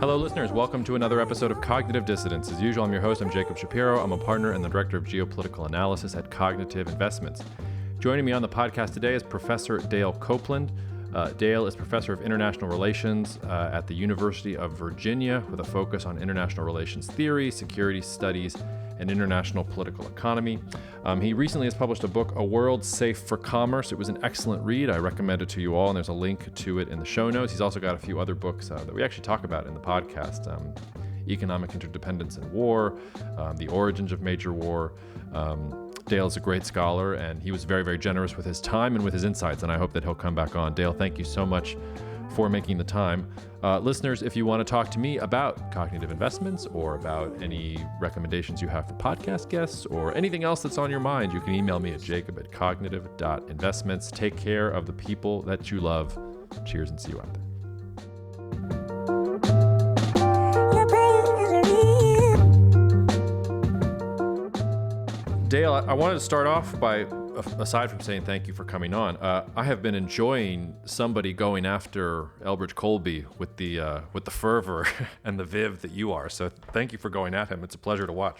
Hello, listeners. Welcome to another episode of Cognitive Dissidence. As usual, I'm your host. I'm Jacob Shapiro. I'm a partner and the director of geopolitical analysis at Cognitive Investments. Joining me on the podcast today is Professor Dale Copeland. Dale is professor of international relations at the University of Virginia with a focus on international relations theory, security studies, and international political economy. He recently has published a book, A World Safe for Commerce. It was an excellent read. I recommend it to you all, and there's a link to it in the show notes. He's also got a few other books that we actually talk about in the podcast. Economic Interdependence and War, The Origins of Major War. Dale is a great scholar, and he was very, very generous with his time and with his insights, and I hope that he'll come back on. Dale, thank you so much for making the time. Listeners, if you want to talk to me about cognitive investments or about any recommendations you have for podcast guests or anything else that's on your mind, you can email me at jacob@cognitive.investments. Take care of the people that you love. Cheers, and see you out there. Dale, I wanted to start off by, aside from saying thank you for coming on, I have been enjoying somebody going after Elbridge Colby with the fervor and the viv that you are. So thank you for going at him. It's a pleasure to watch.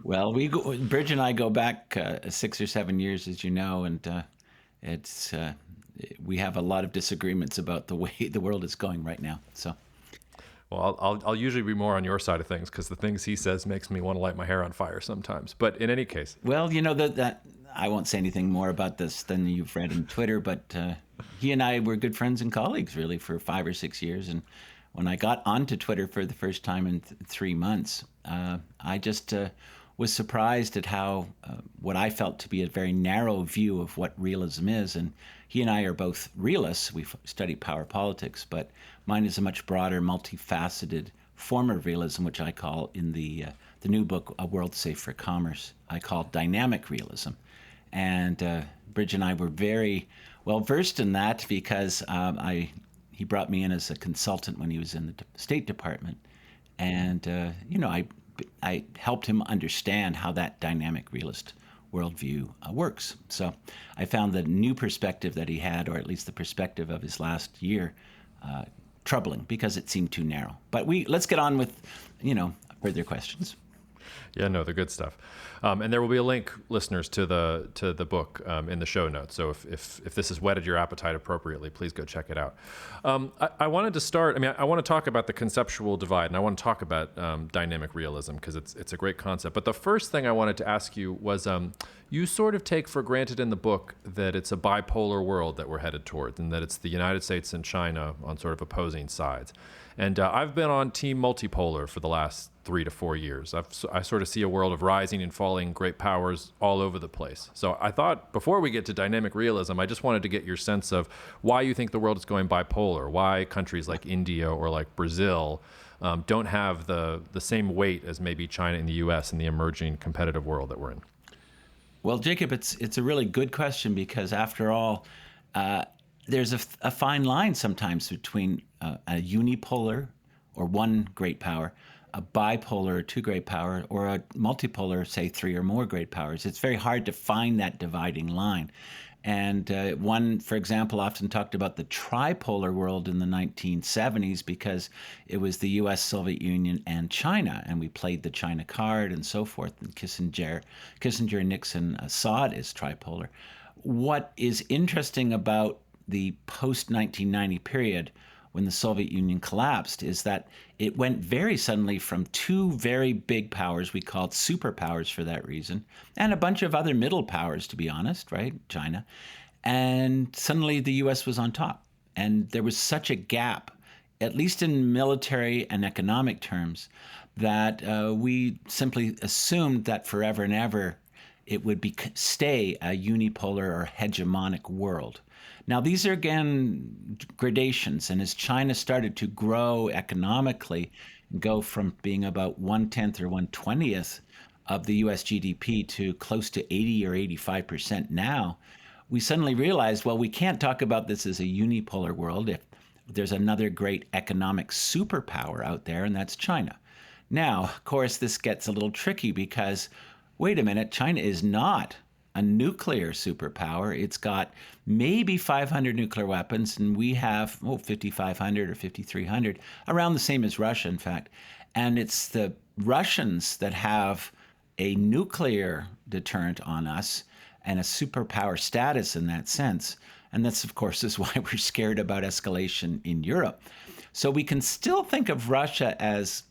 Well, Bridge and I go back 6 or 7 years, as you know, and we have a lot of disagreements about the way the world is going right now. So. Well, I'll usually be more on your side of things because the things he says makes me want to light my hair on fire sometimes. But in any case. Well, you know, that I won't say anything more about this than you've read on Twitter, but he and I were good friends and colleagues, really, for 5 or 6 years. And when I got onto Twitter for the first time in 3 months, I just was surprised at how what I felt to be a very narrow view of what realism is. And he and I are both realists. We've studied power politics, but mine is a much broader, multifaceted form of realism, which I call in the new book, A World Safe for Commerce, I call dynamic realism. And Bridge and I were very well versed in that because he brought me in as a consultant when he was in the State Department. And, I helped him understand how that dynamic realist worldview works. So I found the new perspective that he had, or at least the perspective of his last year, troubling because it seemed too narrow. But let's get on with, further questions. Yeah, no, the good stuff. And there will be a link, listeners, to the book in the show notes. So if this has whetted your appetite appropriately, please go check it out. I wanted to start. I want to talk about the conceptual divide, and I want to talk about dynamic realism because it's a great concept. But the first thing I wanted to ask you was, you sort of take for granted in the book that it's a bipolar world that we're headed towards, and that it's the United States and China on sort of opposing sides. And I've been on Team Multipolar for the last 3 to 4 years. I sort of see a world of rising and falling great powers all over the place. So I thought before we get to dynamic realism, I just wanted to get your sense of why you think the world is going bipolar, why countries like India or like Brazil don't have the same weight as maybe China and the U.S. in the emerging competitive world that we're in. Well, Jacob, it's a really good question because after all, there's a fine line sometimes between a unipolar or one great power, a bipolar or two great power, or a multipolar, say 3 or more great powers. It's very hard to find that dividing line. And one, for example, often talked about the tripolar world in the 1970s because it was the U.S., Soviet Union, and China, and we played the China card and so forth. And Kissinger, Nixon saw it as tripolar. What is interesting about the post-1990 period when the Soviet Union collapsed is that it went very suddenly from 2 very big powers, we called superpowers for that reason, and a bunch of other middle powers, to be honest, right, China, and suddenly the U.S. was on top. And there was such a gap, at least in military and economic terms, that we simply assumed that forever and ever it would stay a unipolar or hegemonic world. Now, these are, again, gradations. And as China started to grow economically, go from being about 1/10 or 1/20th of the U.S. GDP to close to 80 or 85% now, we suddenly realized, well, we can't talk about this as a unipolar world if there's another great economic superpower out there, and that's China. Now, of course, this gets a little tricky because, wait a minute, China is not a nuclear superpower. It's got maybe 500 nuclear weapons, and we have 5,500 or 5,300, around the same as Russia, in fact. And it's the Russians that have a nuclear deterrent on us and a superpower status in that sense. And that's, of course, is why we're scared about escalation in Europe. So we can still think of Russia as,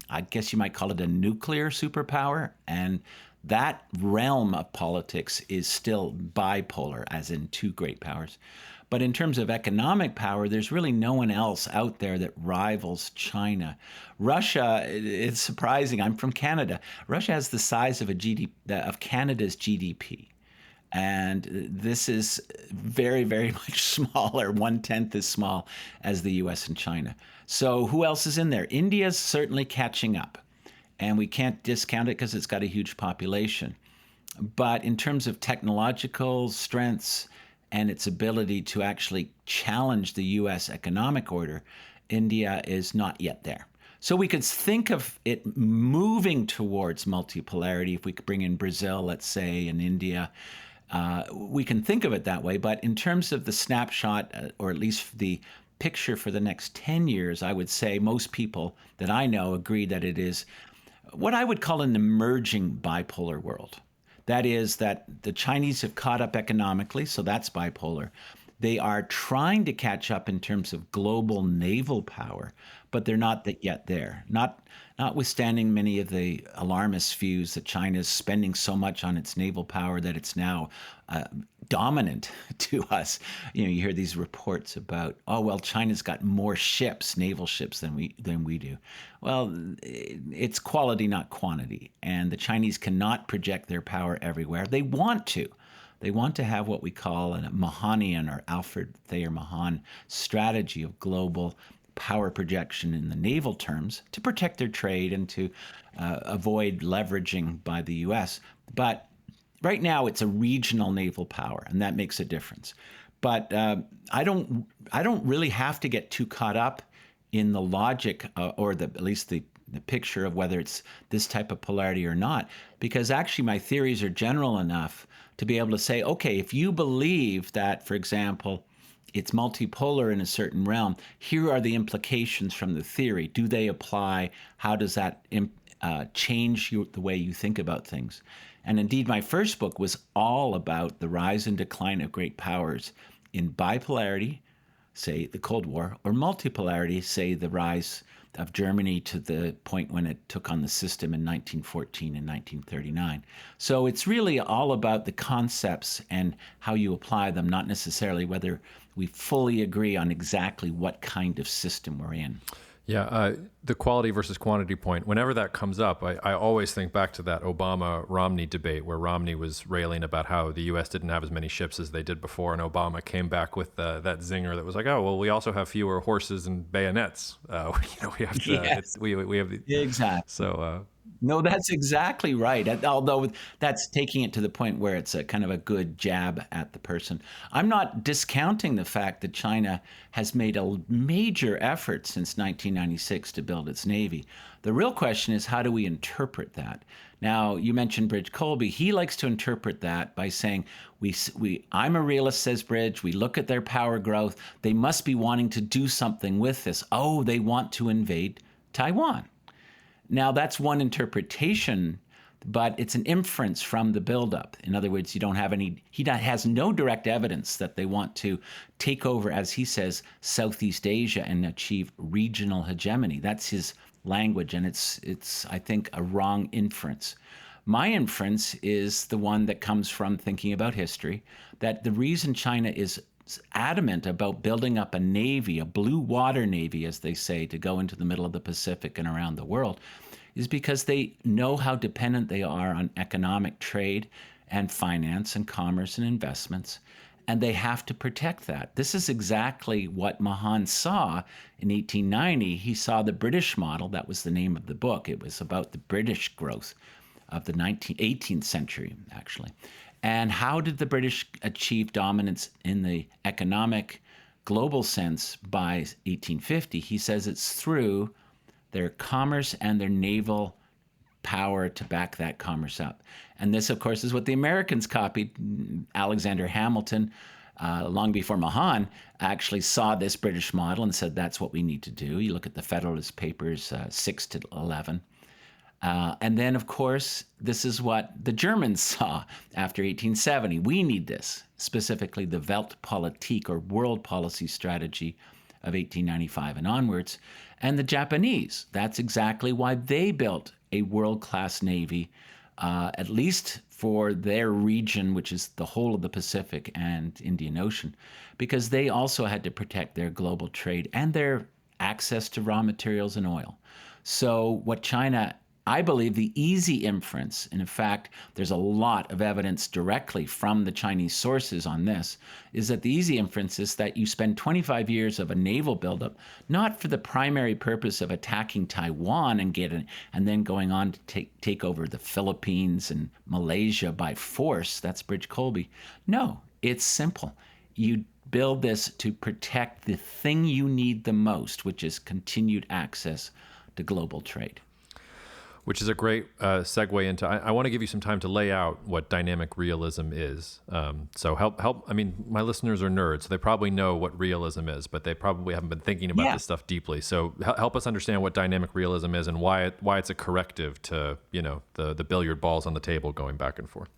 I guess you might call it a nuclear superpower. And that realm of politics is still bipolar, as in two great powers. But in terms of economic power, there's really no one else out there that rivals China. Russia, it's surprising. I'm from Canada. Russia has the size of of Canada's GDP. And this is very, very much smaller, 1/10 as small as the U.S. and China. So who else is in there? India's certainly catching up. And we can't discount it because it's got a huge population. But in terms of technological strengths and its ability to actually challenge the U.S. economic order, India is not yet there. So we could think of it moving towards multipolarity if we could bring in Brazil, let's say, and India. We can think of it that way, but in terms of the snapshot, or at least the picture for the next 10 years, I would say most people that I know agree that it is what I would call an emerging bipolar world. That is that the Chinese have caught up economically, so that's bipolar. They are trying to catch up in terms of global naval power, but they're not yet there. Notwithstanding many of the alarmist views that China is spending so much on its naval power that it's now dominant to us. You hear these reports about, China's got more ships, naval ships, than we do. Well, it's quality, not quantity, and the Chinese cannot project their power everywhere. They want to. They want to have what we call a Mahanian or Alfred Thayer Mahan strategy of global power projection in the naval terms to protect their trade and to avoid leveraging by the U.S. But right now it's a regional naval power, and that makes a difference. But I don't really have to get too caught up in the logic or at least the picture of whether it's this type of polarity or not, because actually my theories are general enough to be able to say, okay, if you believe that, for example, it's multipolar in a certain realm, here are the implications from the theory. Do they apply? How does that change the way you think about things? And indeed, my first book was all about the rise and decline of great powers in bipolarity, say the Cold War, or multipolarity, say the rise of Germany to the point when it took on the system in 1914 and 1939. So it's really all about the concepts and how you apply them, not necessarily whether we fully agree on exactly what kind of system we're in. Yeah, the quality versus quantity point, whenever that comes up, I always think back to that Obama-Romney debate where Romney was railing about how the U.S. didn't have as many ships as they did before, and Obama came back with that zinger that was like, oh, well, we also have fewer horses and bayonets. We have to, Yes. we have Exactly. So No, that's exactly right. Although that's taking it to the point where it's a kind of a good jab at the person. I'm not discounting the fact that China has made a major effort since 1996 to build its navy. The real question is, how do we interpret that? Now, you mentioned Bridge Colby. He likes to interpret that by saying, I'm a realist, says Bridge. We look at their power growth. They must be wanting to do something with this. Oh, they want to invade Taiwan. Now, that's one interpretation, but it's an inference from the buildup. In other words, he has no direct evidence that they want to take over, as he says, Southeast Asia and achieve regional hegemony. That's his language, and it's I think, a wrong inference. My inference is the one that comes from thinking about history, that the reason China is adamant about building up a navy, a blue water navy, as they say, to go into the middle of the Pacific and around the world, is because they know how dependent they are on economic trade and finance and commerce and investments, and they have to protect that. This is exactly what Mahan saw in 1890. He saw the British model. That was the name of the book. It was about the British growth of the 18th century, actually. And how did the British achieve dominance in the economic global sense by 1850? He says it's through their commerce and their naval power to back that commerce up. And this, of course, is what the Americans copied. Alexander Hamilton, long before Mahan, actually saw this British model and said, that's what we need to do. You look at the Federalist Papers 6 to 11. And then, of course, this is what the Germans saw after 1870. We need this, specifically the Weltpolitik, or world policy strategy of 1895 and onwards. And the Japanese, that's exactly why they built a world-class navy, at least for their region, which is the whole of the Pacific and Indian Ocean, because they also had to protect their global trade and their access to raw materials and oil. So what China, I believe the easy inference, and in fact, there's a lot of evidence directly from the Chinese sources on this, is that the easy inference is that you spend 25 years of a naval buildup, not for the primary purpose of attacking Taiwan and then going on to take over the Philippines and Malaysia by force. That's Bridge Colby. No, it's simple. You build this to protect the thing you need the most, which is continued access to global trade. Which is a great segue into, I want to give you some time to lay out what dynamic realism is. So help, I mean, my listeners are nerds, so they probably know what realism is, but they probably haven't been thinking about this stuff deeply. So help us understand what dynamic realism is and why it's a corrective to, the billiard balls on the table going back and forth.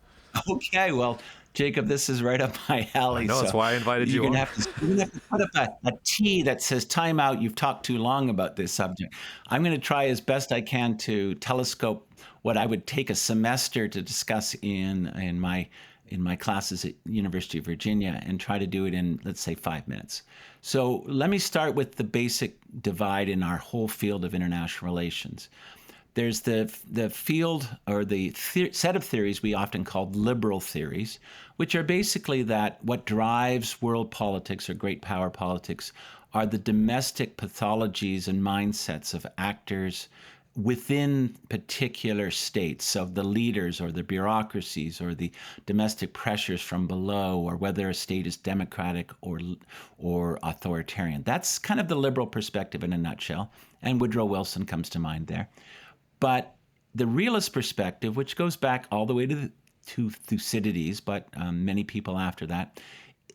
Okay, well, Jacob, this is right up my alley. I know, that's why I invited you on. You're going to have to put up a T that says time out. You've talked too long about this subject. I'm going to try as best I can to telescope what I would take a semester to discuss in my classes at University of Virginia and try to do it in, let's say, 5 minutes. So let me start with the basic divide in our whole field of international relations. There's the field, or the set of theories we often call liberal theories, which are basically that what drives world politics or great power politics are the domestic pathologies and mindsets of actors within particular states, of the leaders or the bureaucracies or the domestic pressures from below, or whether a state is democratic or authoritarian. That's kind of the liberal perspective in a nutshell, and Woodrow Wilson comes to mind there. But the realist perspective, which goes back all the way to Thucydides, but many people after that,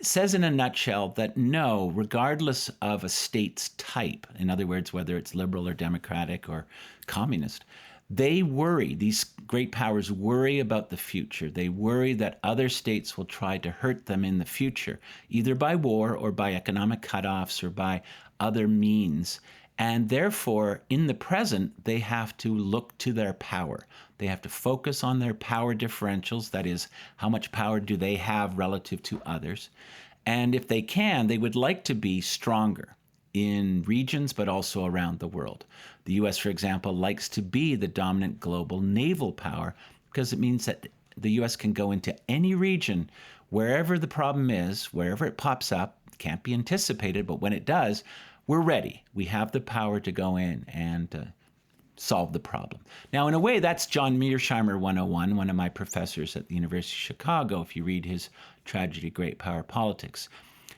says in a nutshell that no, regardless of a state's type, in other words, whether it's liberal or democratic or communist, they worry, these great powers worry about the future. They worry that other states will try to hurt them in the future, either by war or by economic cutoffs or by other means. And therefore, in the present, they have to look to their power. They have to focus on their power differentials, that is, how much power do they have relative to others. And if they can, they would like to be stronger in regions, but also around the world. The U.S., for example, likes to be the dominant global naval power because it means that the U.S. can go into any region, wherever the problem is, wherever it pops up. It can't be anticipated, but when it does, we're ready. We have the power to go in and solve the problem. Now, in a way, that's John Mearsheimer 101, one of my professors at the University of Chicago, if you read his Tragedy of Great Power Politics.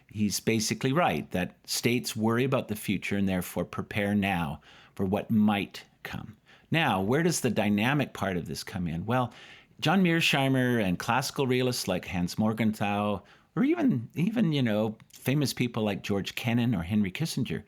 He's basically right that states worry about the future and therefore prepare now for what might come. Now, where does the dynamic part of this come in? Well, John Mearsheimer and classical realists like Hans Morgenthau, or even famous people like George Kennan or Henry Kissinger,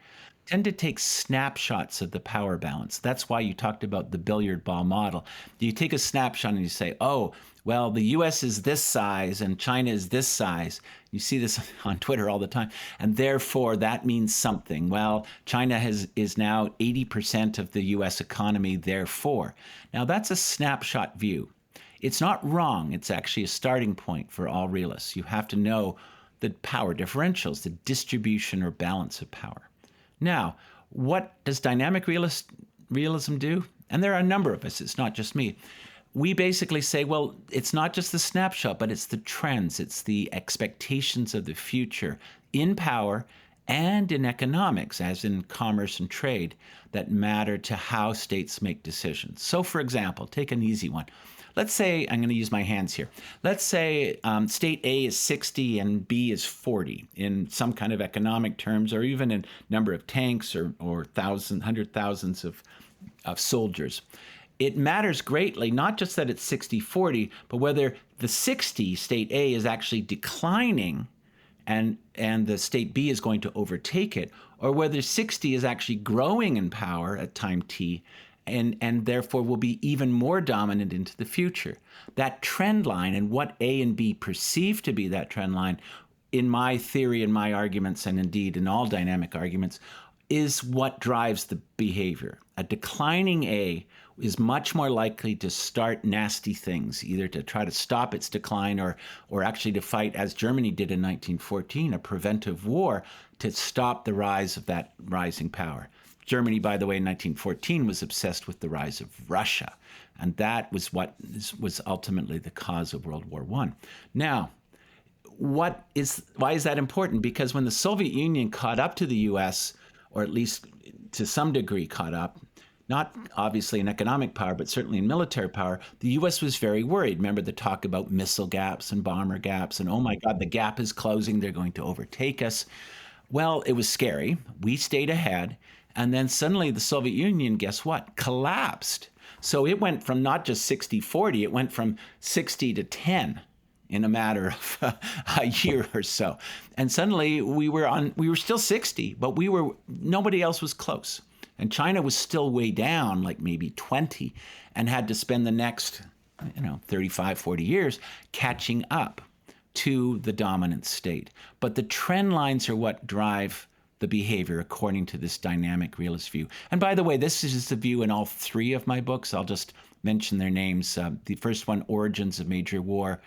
tend to take snapshots of the power balance. That's why you talked about the billiard ball model. You take a snapshot and you say, oh, well, the U.S. is this size and China is this size. You see this on Twitter all the time. And therefore, that means something. Well, China is now 80% of the U.S. economy, therefore. Now, that's a snapshot view. It's not wrong. It's actually a starting point for all realists. You have to know the power differentials, the distribution or balance of power. Now, what does dynamic realism do? And there are a number of us. It's not just me. We basically say, well, it's not just the snapshot, but it's the trends. It's the expectations of the future in power and in economics, as in commerce and trade, that matter to how states make decisions. So, for example, take an easy one. Let's say, I'm going to use my hands here. Let's say state A is 60 and B is 40 in some kind of economic terms, or even in number of tanks or hundred thousands of soldiers. it matters greatly, not just that it's 60-40, but whether the 60, state A, is actually declining and the state B is going to overtake it, or whether 60 is actually growing in power at time t and therefore will be even more dominant into the future. That trend line and what A and B perceive to be that trend line, in my theory and my arguments, and indeed in all dynamic arguments, is what drives the behavior. A declining A is much more likely to start nasty things, either to try to stop its decline or actually to fight, as Germany did in 1914, a preventive war to stop the rise of that rising power. Germany, by the way, in 1914 was obsessed with the rise of Russia, and that was what was ultimately the cause of World War I. Now, why is that important? Because when the Soviet Union caught up to the U.S., or at least to some degree caught up, not obviously in economic power, but certainly in military power, the U.S. was very worried. Remember the talk about missile gaps and bomber gaps, and oh my God, the gap is closing, they're going to overtake us. Well, it was scary. We stayed ahead. And then suddenly the Soviet Union, guess what? Collapsed. So it went from not just 60-40, it went from 60 to 10 in a matter of a year or so. And suddenly we were still 60, but nobody else was close. And China was still way down, like maybe 20, and had to spend the next 35, 40 years catching up to the dominant state. But the trend lines are what drive the behavior according to this dynamic realist view. And by the way, this is the view in all three of my books. I'll just mention their names. The first one, Origins of Major War,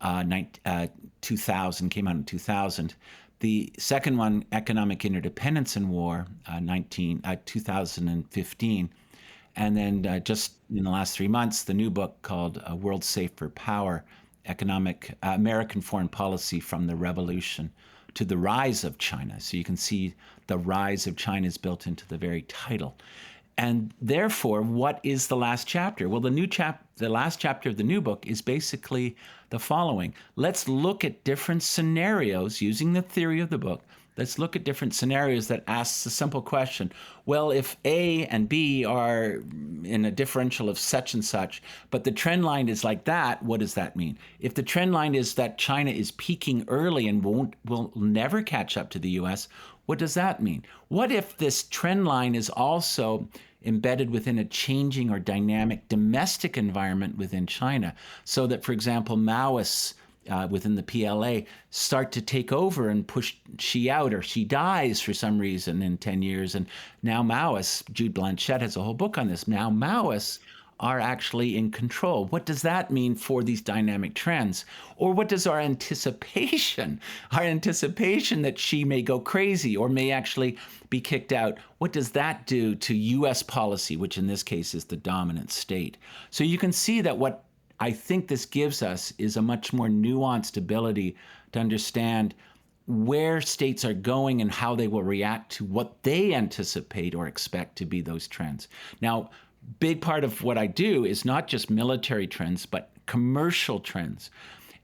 2000, came out in 2000. The second one, Economic Interdependence in War, 2015. And then just in the last 3 months, the new book called World Safe for Power, American Foreign Policy from the Revolution to the Rise of China. So you can see the rise of China is built into the very title. And therefore, what is the last chapter? Well, the last chapter of the new book is basically the following. Let's look at different scenarios using the theory of the book. Let's look at different scenarios that asks a simple question. Well, if A and B are in a differential of such and such, but the trend line is like that, what does that mean? If the trend line is that China is peaking early and will never catch up to the U.S., what does that mean? What if this trend line is also embedded within a changing or dynamic domestic environment within China, so that, for example, Maoists within the PLA start to take over and push Xi out, or Xi dies for some reason in 10 years. And now Maoists, Jude Blanchette has a whole book on this, now Maoists are actually in control. What does that mean for these dynamic trends? Or what does our anticipation that Xi may go crazy or may actually be kicked out, what does that do to U.S. policy, which in this case is the dominant state? So you can see that what I think this gives us is a much more nuanced ability to understand where states are going and how they will react to what they anticipate or expect to be those trends. Now, big part of what I do is not just military trends, but commercial trends.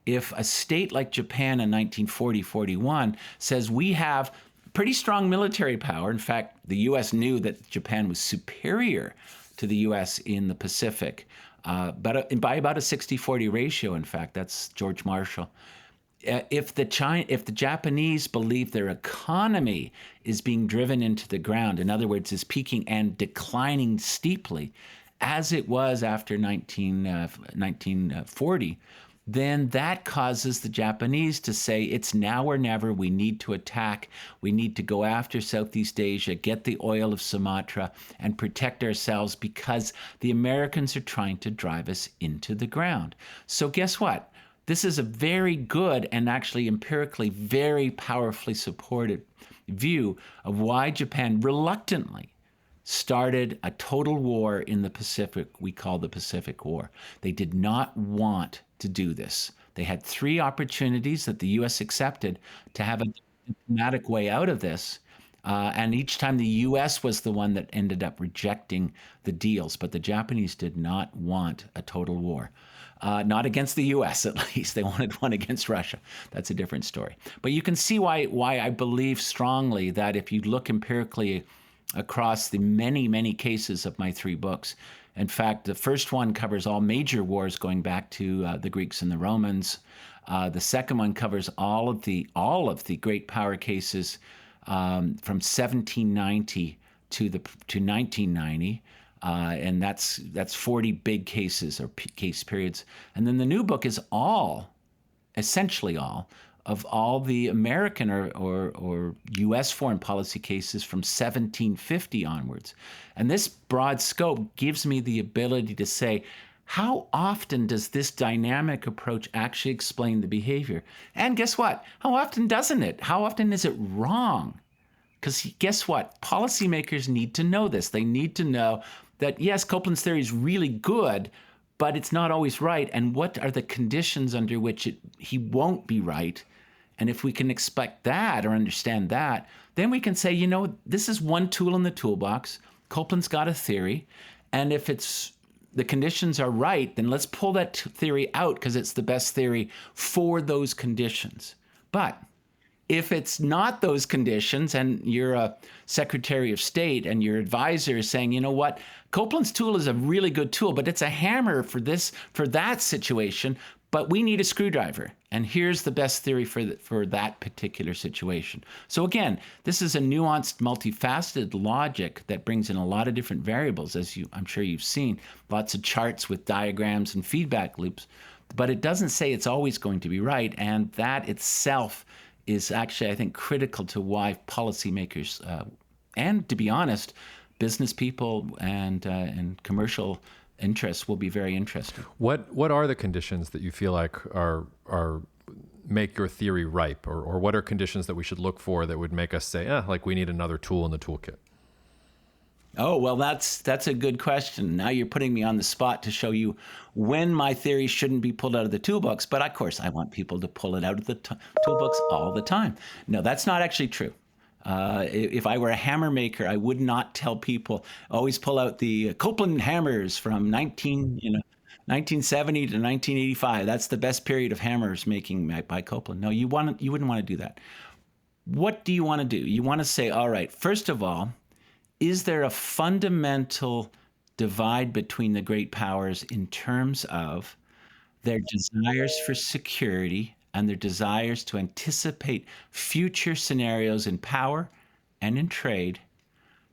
If a state like Japan in 1940-41 says we have pretty strong military power, in fact, the U.S. knew that Japan was superior to the U.S. in the Pacific, but by about a 60-40 ratio, in fact, that's George Marshall. If the Japanese believe their economy is being driven into the ground, in other words, is peaking and declining steeply, as it was after 1940, then that causes the Japanese to say, it's now or never, we need to attack, we need to go after Southeast Asia, get the oil of Sumatra, and protect ourselves because the Americans are trying to drive us into the ground. So guess what? This is a very good and actually empirically very powerfully supported view of why Japan reluctantly started a total war in the Pacific we call the Pacific War. They did not want to do this. They had 3 opportunities that the U.S. accepted to have a diplomatic way out of this. And each time the U.S. was the one that ended up rejecting the deals. But the Japanese did not want a total war. Not against the U.S., at least. They wanted one against Russia. That's a different story. But you can see why I believe strongly that if you look empirically across the many, many cases of my 3 books. In fact, the first one covers all major wars going back to the Greeks and the Romans. The second one covers all of the great power cases from 1790 to 1990. And that's 40 big cases or case periods. And then the new book is essentially all of all the American or U.S. foreign policy cases from 1750 onwards. And this broad scope gives me the ability to say, how often does this dynamic approach actually explain the behavior? And guess what? How often doesn't it? How often is it wrong? Because guess what? Policymakers need to know this. They need to know that, yes, Copeland's theory is really good, but it's not always right. And what are the conditions under which he won't be right? And if we can expect that or understand that, then we can say, this is one tool in the toolbox. Copeland's got a theory. And if the conditions are right, then let's pull that theory out because it's the best theory for those conditions. But if it's not those conditions and you're a Secretary of State and your advisor is saying, you know what, Copeland's tool is a really good tool, but it's a hammer for that situation, but we need a screwdriver. And here's the best theory for that particular situation. So again, this is a nuanced, multifaceted logic that brings in a lot of different variables, as I'm sure you've seen, lots of charts with diagrams and feedback loops, but it doesn't say it's always going to be right. And that itself is actually, I think, critical to why policymakers and, to be honest, business people and commercial interests will be very interested. What are the conditions that you feel like are make your theory ripe, or what are conditions that we should look for that would make us say, like we need another tool in the toolkit? Oh, well, that's a good question. Now you're putting me on the spot to show you when my theory shouldn't be pulled out of the toolbox. But of course, I want people to pull it out of the toolbox all the time. No, that's not actually true. If I were a hammer maker, I would not tell people, always pull out the Copeland hammers from 1970 to 1985. That's the best period of hammers making by Copeland. No, you wouldn't want to do that. What do you want to do? You want to say, all right, first of all, is there a fundamental divide between the great powers in terms of their desires for security and their desires to anticipate future scenarios in power and in trade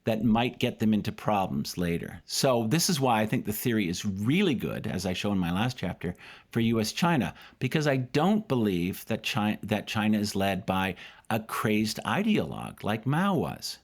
that might get them into problems later? So this is why I think the theory is really good, as I show in my last chapter, for U.S. China, because I don't believe that China is led by a crazed ideologue like Mao was.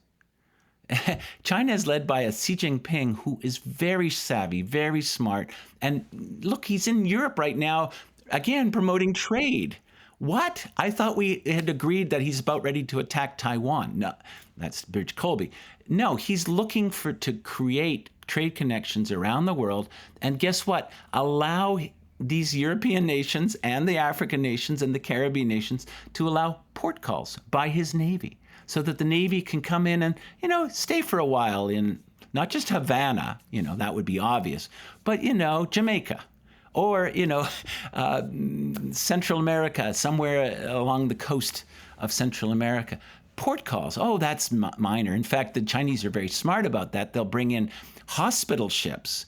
China is led by a Xi Jinping who is very savvy, very smart. And look, he's in Europe right now, again, promoting trade. What? I thought we had agreed that he's about ready to attack Taiwan. No, that's Birch Colby. No, he's looking to create trade connections around the world. And guess what? Allow these European nations and the African nations and the Caribbean nations to allow port calls by his Navy, so that the Navy can come in and, stay for a while in not just Havana, that would be obvious, but, Jamaica or, Central America, somewhere along the coast of Central America. Port calls, that's minor. In fact, the Chinese are very smart about that. They'll bring in hospital ships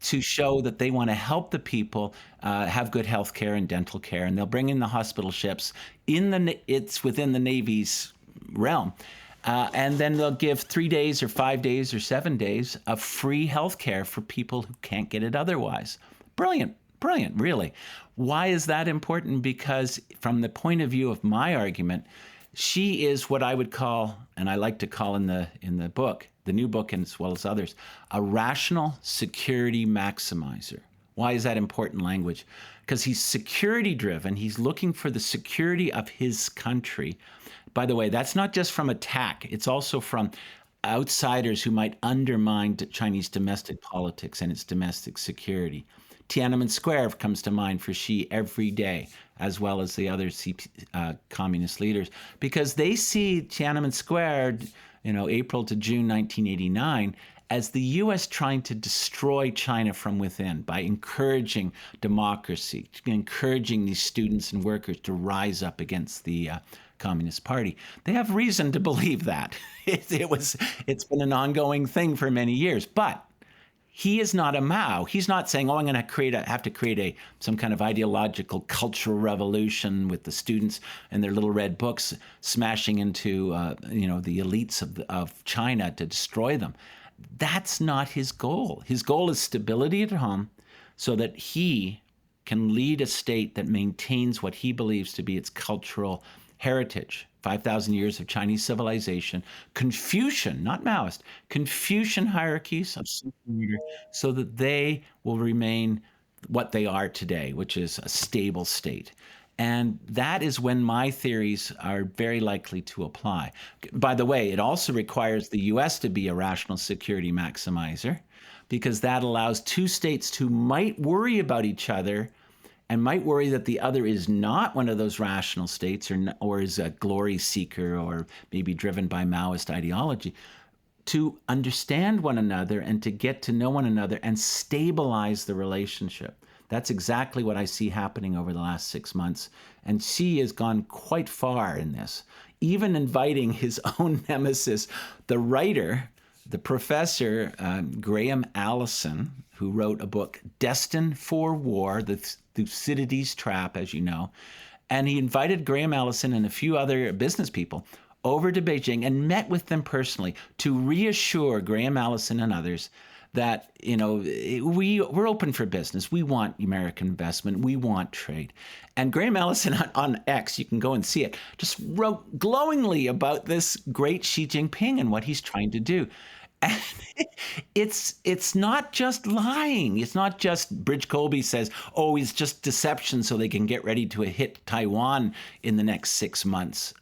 to show that they want to help the people have good health care and dental care. And they'll bring in the hospital ships. It's within the Navy's realm. And then they'll give 3 days or 5 days or 7 days of free health care for people who can't get it otherwise. Brilliant, really. Why is that important? Because from the point of view of my argument, she is what I would call, and I like to call in the book, the new book and as well as others, a rational security maximizer. Why is that important language? Because he's security driven. He's looking for the security of his country. By the way, that's not just from attack. It's also from outsiders who might undermine Chinese domestic politics and its domestic security. Tiananmen Square comes to mind for Xi every day, as well as the other communist leaders, because they see Tiananmen Square, April to June 1989, as the U.S. trying to destroy China from within by encouraging democracy, encouraging these students and workers to rise up against the Communist Party. They have reason to believe that. It's been an ongoing thing for many years. But he is not a Mao. He's not saying, "Oh, I'm going to have to create some kind of ideological cultural revolution with the students and their little red books smashing into the elites of China to destroy them." That's not his goal. His goal is stability at home, so that he can lead a state that maintains what he believes to be its cultural heritage. 5,000 years of Chinese civilization, Confucian, not Maoist, Confucian hierarchies of leader, so that they will remain what they are today, which is a stable state. And that is when my theories are very likely to apply. By the way, it also requires the U.S. to be a rational security maximizer, because that allows two states who might worry about each other and might worry that the other is not one of those rational states or is a glory seeker or maybe driven by Maoist ideology, to understand one another and to get to know one another and stabilize the relationship. That's exactly what I see happening over the last 6 months. And Xi has gone quite far in this, even inviting his own nemesis, the writer, the professor, Graham Allison, who wrote a book, Destined for War, The Thucydides Trap, as you know. And he invited Graham Allison and a few other business people over to Beijing and met with them personally to reassure Graham Allison and others that, we're open for business. We want American investment. We want trade. And Graham Allison on X, you can go and see it, just wrote glowingly about this great Xi Jinping and what he's trying to do. And it's not just lying. It's not just Bridge Colby says, "Oh, it's just deception so they can get ready to hit Taiwan in the next 6 months."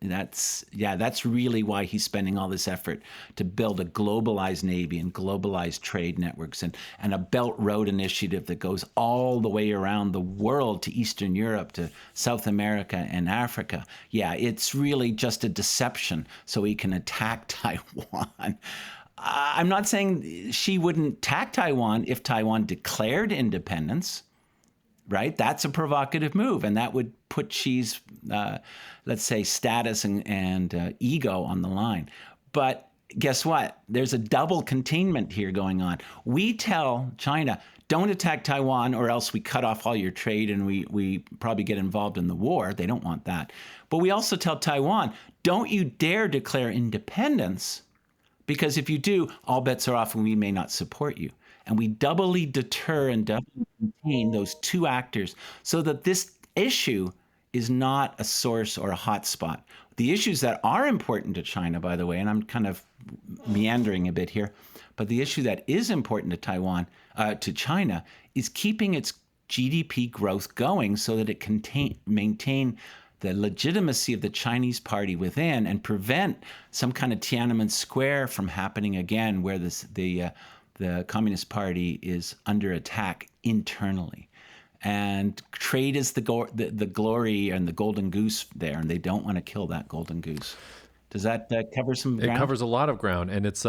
That's really why he's spending all this effort to build a globalized Navy and globalized trade networks and a Belt Road initiative that goes all the way around the world to Eastern Europe, to South America and Africa. Yeah, it's really just a deception so he can attack Taiwan. I'm not saying she wouldn't attack Taiwan if Taiwan declared independence. Right? That's a provocative move, and that would put Xi's, let's say, status and ego on the line. But guess what? There's a double containment here going on. We tell China, don't attack Taiwan or else we cut off all your trade and we probably get involved in the war. They don't want that. But we also tell Taiwan, don't you dare declare independence, because if you do, all bets are off and we may not support you. And we doubly deter and doubly contain those two actors so that this issue is not a source or a hotspot. The issues that are important to China, by the way, and I'm kind of meandering a bit here, but the issue that is important to Taiwan, to China, is keeping its GDP growth going so that it can maintain the legitimacy of the Chinese party within and prevent some kind of Tiananmen Square from happening again, where the Communist Party is under attack internally. And trade is the glory and the golden goose there, and they don't want to kill that golden goose. Does that cover some ground? It covers a lot of ground, and it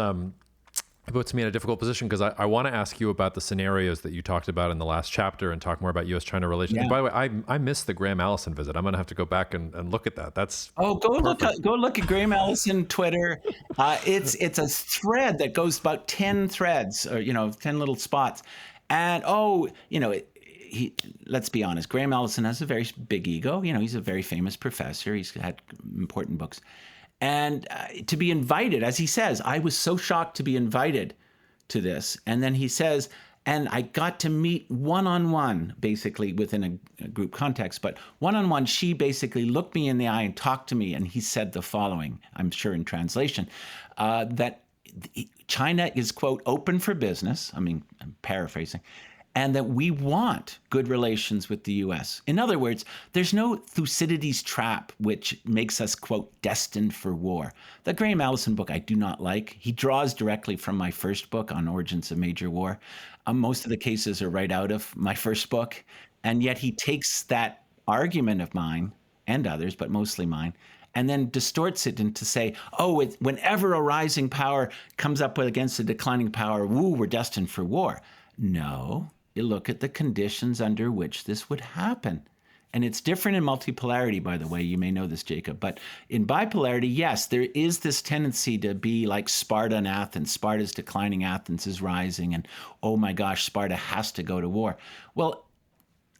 puts me in a difficult position because I want to ask you about the scenarios that you talked about in the last chapter and talk more about U.S. China relations. Yeah. And by the way, I missed the Graham Allison visit. I'm going to have to go back and look at that. That's go look at Graham Allison Twitter. It's a thread that goes about 10 threads, or 10 little spots, and let's be honest, Graham Allison has a very big ego. He's a very famous professor. He's had important books. And to be invited, as he says, I was so shocked to be invited to this. And then he says, and I got to meet one-on-one, basically within a group context, but one-on-one, she basically looked me in the eye and talked to me. And he said the following, I'm sure in translation, that China is, quote, open for business. I'm paraphrasing. And that we want good relations with the U.S. In other words, there's no Thucydides trap which makes us, quote, destined for war. The Graham Allison book I do not like. He draws directly from my first book on origins of major war. Most of the cases are right out of my first book. And yet he takes that argument of mine and others, but mostly mine, and then distorts it into say, whenever a rising power comes up against a declining power, we're destined for war. No. You look at the conditions under which this would happen. And it's different in multipolarity, by the way. You may know this, Jacob. But in bipolarity, yes, there is this tendency to be like Sparta and Athens. Sparta's declining, Athens is rising. And oh my gosh, Sparta has to go to war. Well,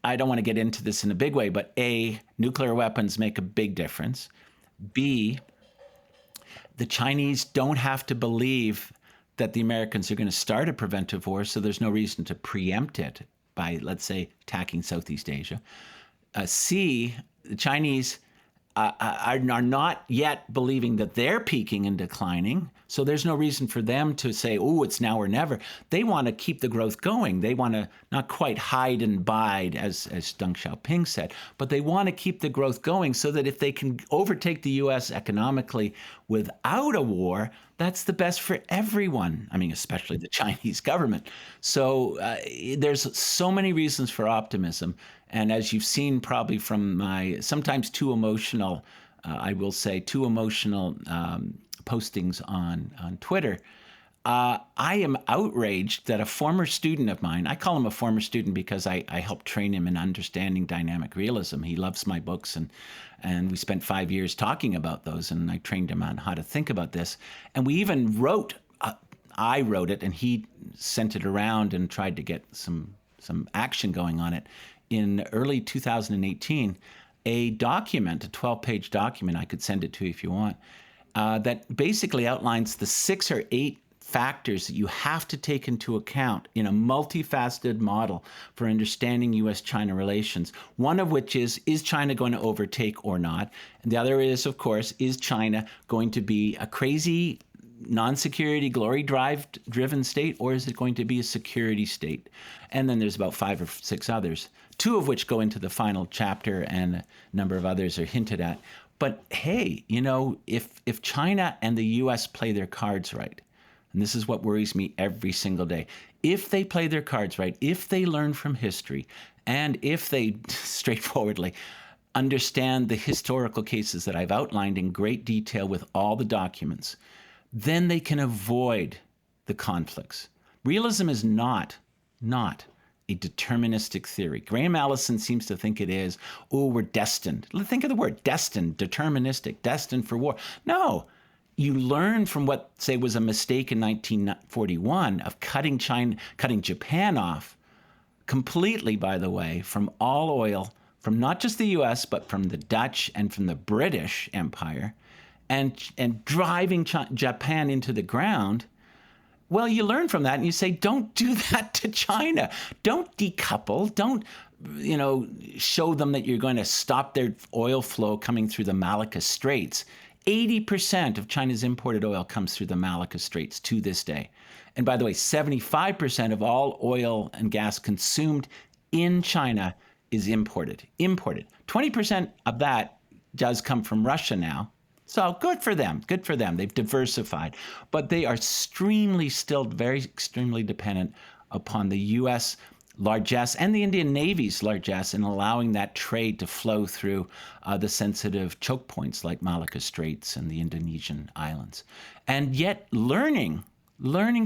I don't want to get into this in a big way, but A, nuclear weapons make a big difference. B, the Chinese don't have to believe that the Americans are going to start a preventive war, so there's no reason to preempt it by, let's say, attacking Southeast Asia. C, the Chinese are not yet believing that they're peaking and declining. So there's no reason for them to say, oh, it's now or never. They want to keep the growth going. They want to not quite hide and bide, as Deng Xiaoping said, but they want to keep the growth going so that if they can overtake the U.S. economically without a war, that's the best for everyone. I mean, especially the Chinese government. So there's so many reasons for optimism. And as you've seen probably from my sometimes too emotional, I will say too emotional postings on Twitter, I am outraged that a former student of mine, I call him a former student because I helped train him in understanding dynamic realism. He loves my books, and we spent 5 years talking about those, and I trained him on how to think about this. And we even wrote, I wrote it, and he sent it around and tried to get some action going on it. In early 2018, a document, a 12-page document, I could send it to you if you want, that basically outlines the 6 or 8 factors that you have to take into account in a multifaceted model for understanding U.S. China relations. One of which is China going to overtake or not? And the other is, of course, is China going to be a crazy non-security, glory-driven state, or is it going to be a security state? And then there's about 5 or 6 others, 2 of which go into the final chapter, and a number of others are hinted at. But hey, you know, if China and the U.S. play their cards right, and this is what worries me every single day, if they play their cards right, if they learn from history, and if they straightforwardly understand the historical cases that I've outlined in great detail with all the documents, then they can avoid the conflicts. Realism is not a deterministic theory. Graham Allison seems to think it is. Oh, we're destined. Think of the word destined, deterministic, destined for war. No, you learn from what, say, was a mistake in 1941 of cutting Japan off completely, by the way, from all oil, from not just the U.S., but from the Dutch and from the British Empire, and driving Japan into the ground. Well, you learn from that and you say, don't do that to China. Don't decouple. Don't, show them that you're going to stop their oil flow coming through the Malacca Straits. 80% of China's imported oil comes through the Malacca Straits to this day. And by the way, 75% of all oil and gas consumed in China is imported. 20% of that does come from Russia now. So good for them. Good for them. They've diversified. But they are still very extremely dependent upon the U.S. largesse and the Indian Navy's largesse in allowing that trade to flow through the sensitive choke points like Malacca Straits and the Indonesian islands. And yet learning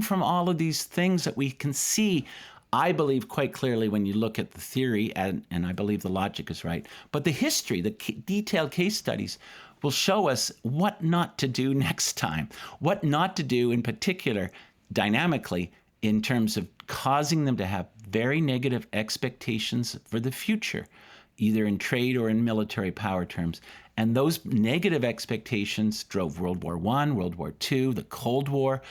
from all of these things that we can see, I believe quite clearly when you look at the theory, and I believe the logic is right, but the history, the detailed case studies will show us what not to do next time, what not to do in particular dynamically in terms of causing them to have very negative expectations for the future, either in trade or in military power terms. And those negative expectations drove World War I, World War II, the Cold War,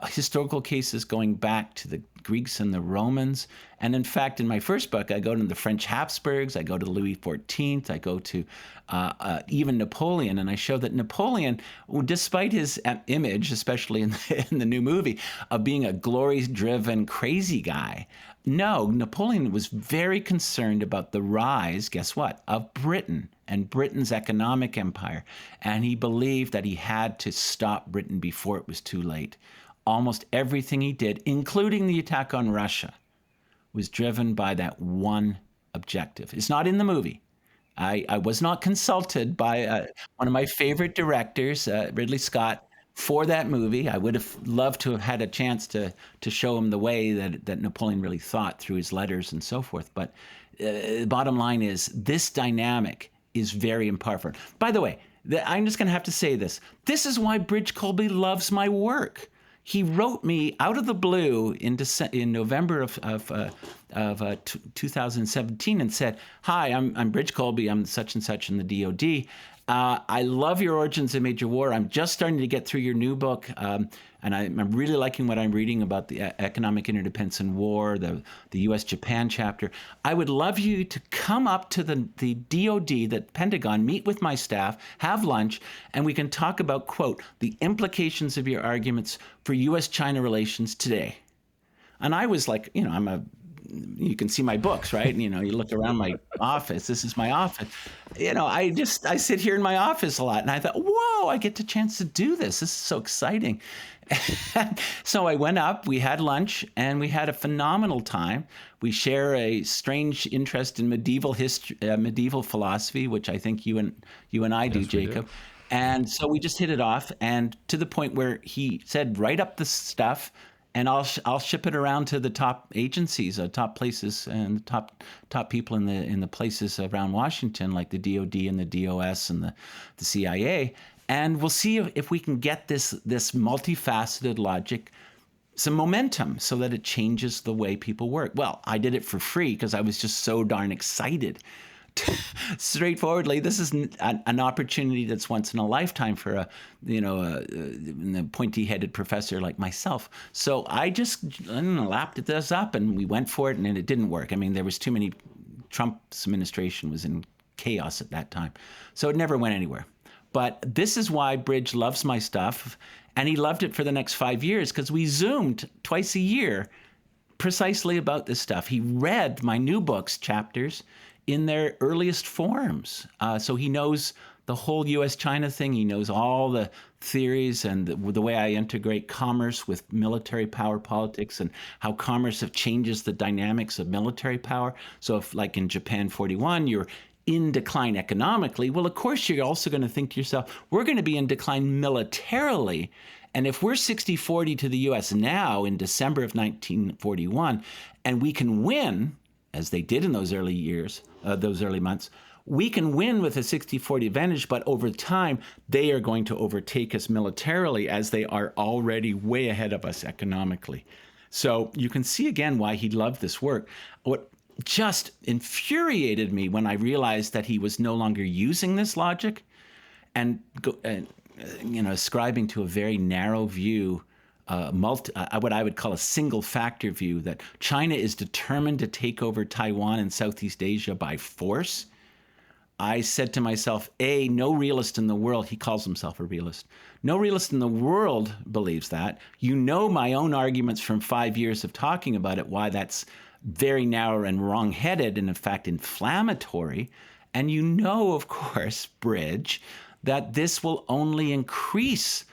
historical cases going back to the Greeks and the Romans. And in fact, in my first book, I go to the French Habsburgs, I go to Louis XIV, I go to even Napoleon, and I show that Napoleon, despite his image, especially in the new movie, of being a glory-driven crazy guy, no, Napoleon was very concerned about the rise, guess what, of Britain and Britain's economic empire. And he believed that he had to stop Britain before it was too late. Almost everything he did, including the attack on Russia, was driven by that one objective. It's not in the movie. I was not consulted by one of my favorite directors, Ridley Scott, for that movie. I would have loved to have had a chance to show him the way that Napoleon really thought through his letters and so forth. But bottom line is this dynamic is very important. By the way, I'm just going to have to say this. This is why Bridge Colby loves my work. He wrote me out of the blue in November of 2017 and said, "Hi, I'm Bridge Colby. I'm such and such in the DoD. I love your Origins of Major War. I'm just starting to get through your new book, and I'm really liking what I'm reading about the economic interdependence and war, the U.S. Japan chapter. I would love you to come up to the DoD, the Pentagon, meet with my staff, have lunch, and we can talk about, quote, the implications of your arguments for U.S. China relations today." And I was like, you can see my books, right? You look around my office. This is my office. I sit here in my office a lot, and I thought, whoa, I get the chance to do this. This is so exciting. So I went up, we had lunch, and we had a phenomenal time. We share a strange interest in medieval history, medieval philosophy, which I think you and I do, Jacob. And so we just hit it off, and to the point where he said, write up the stuff, and I'll ship it around to the top agencies, top places, and the top people in the places around Washington, like the DoD and the DOS and the CIA, and we'll see if we can get this multifaceted logic some momentum so that it changes the way people work. Well, I did it for free because I was just so darn excited. Straightforwardly, this is an opportunity that's once in a lifetime for a pointy-headed professor like myself. So I just lapped this up, and we went for it, and it didn't work. I mean, there was too many. Trump's administration was in chaos at that time, so it never went anywhere. But this is why Bridge loves my stuff, and he loved it for the next 5 years because we Zoomed twice a year precisely about this stuff. He read my new books chapters in their earliest forms. So he knows the whole U.S. China thing. He knows all the theories and the way I integrate commerce with military power politics and how commerce changes the dynamics of military power. So if, like in Japan 41, you're in decline economically, well, of course, you're also going to think to yourself, we're going to be in decline militarily. And if we're 60-40 to the U.S. now in December of 1941, and we can win, as they did in those early years, those early months, we can win with a 60-40 advantage, but over time, they are going to overtake us militarily as they are already way ahead of us economically. So you can see again why he loved this work. What just infuriated me when I realized that he was no longer using this logic and ascribing to a very narrow view, what I would call a single factor view, that China is determined to take over Taiwan and Southeast Asia by force. I said to myself, no realist in the world, he calls himself a realist, no realist in the world believes that. My own arguments from 5 years of talking about it, why that's very narrow and wrong-headed and in fact inflammatory. And of course, Bridge, that this will only increase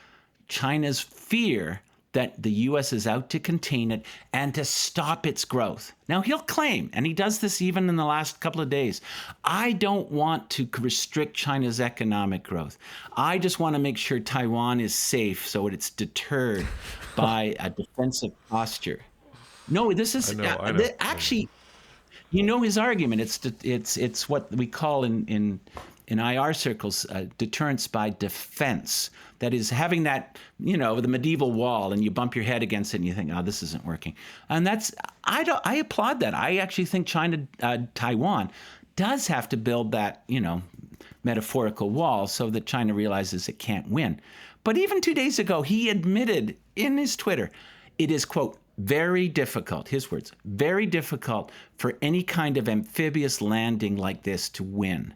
China's fear that the U.S. is out to contain it and to stop its growth. Now, he'll claim, and he does this even in the last couple of days, I don't want to restrict China's economic growth. I just want to make sure Taiwan is safe so it's deterred by a defensive posture. No, this is I know. Actually, his argument. It's what we call in IR circles deterrence by defense. That is having that, the medieval wall, and you bump your head against it and you think, oh, this isn't working. And I applaud that. I actually think Taiwan does have to build that, metaphorical wall so that China realizes it can't win. But even 2 days ago, he admitted in his Twitter, it is, quote, very difficult, his words, very difficult for any kind of amphibious landing like this to win.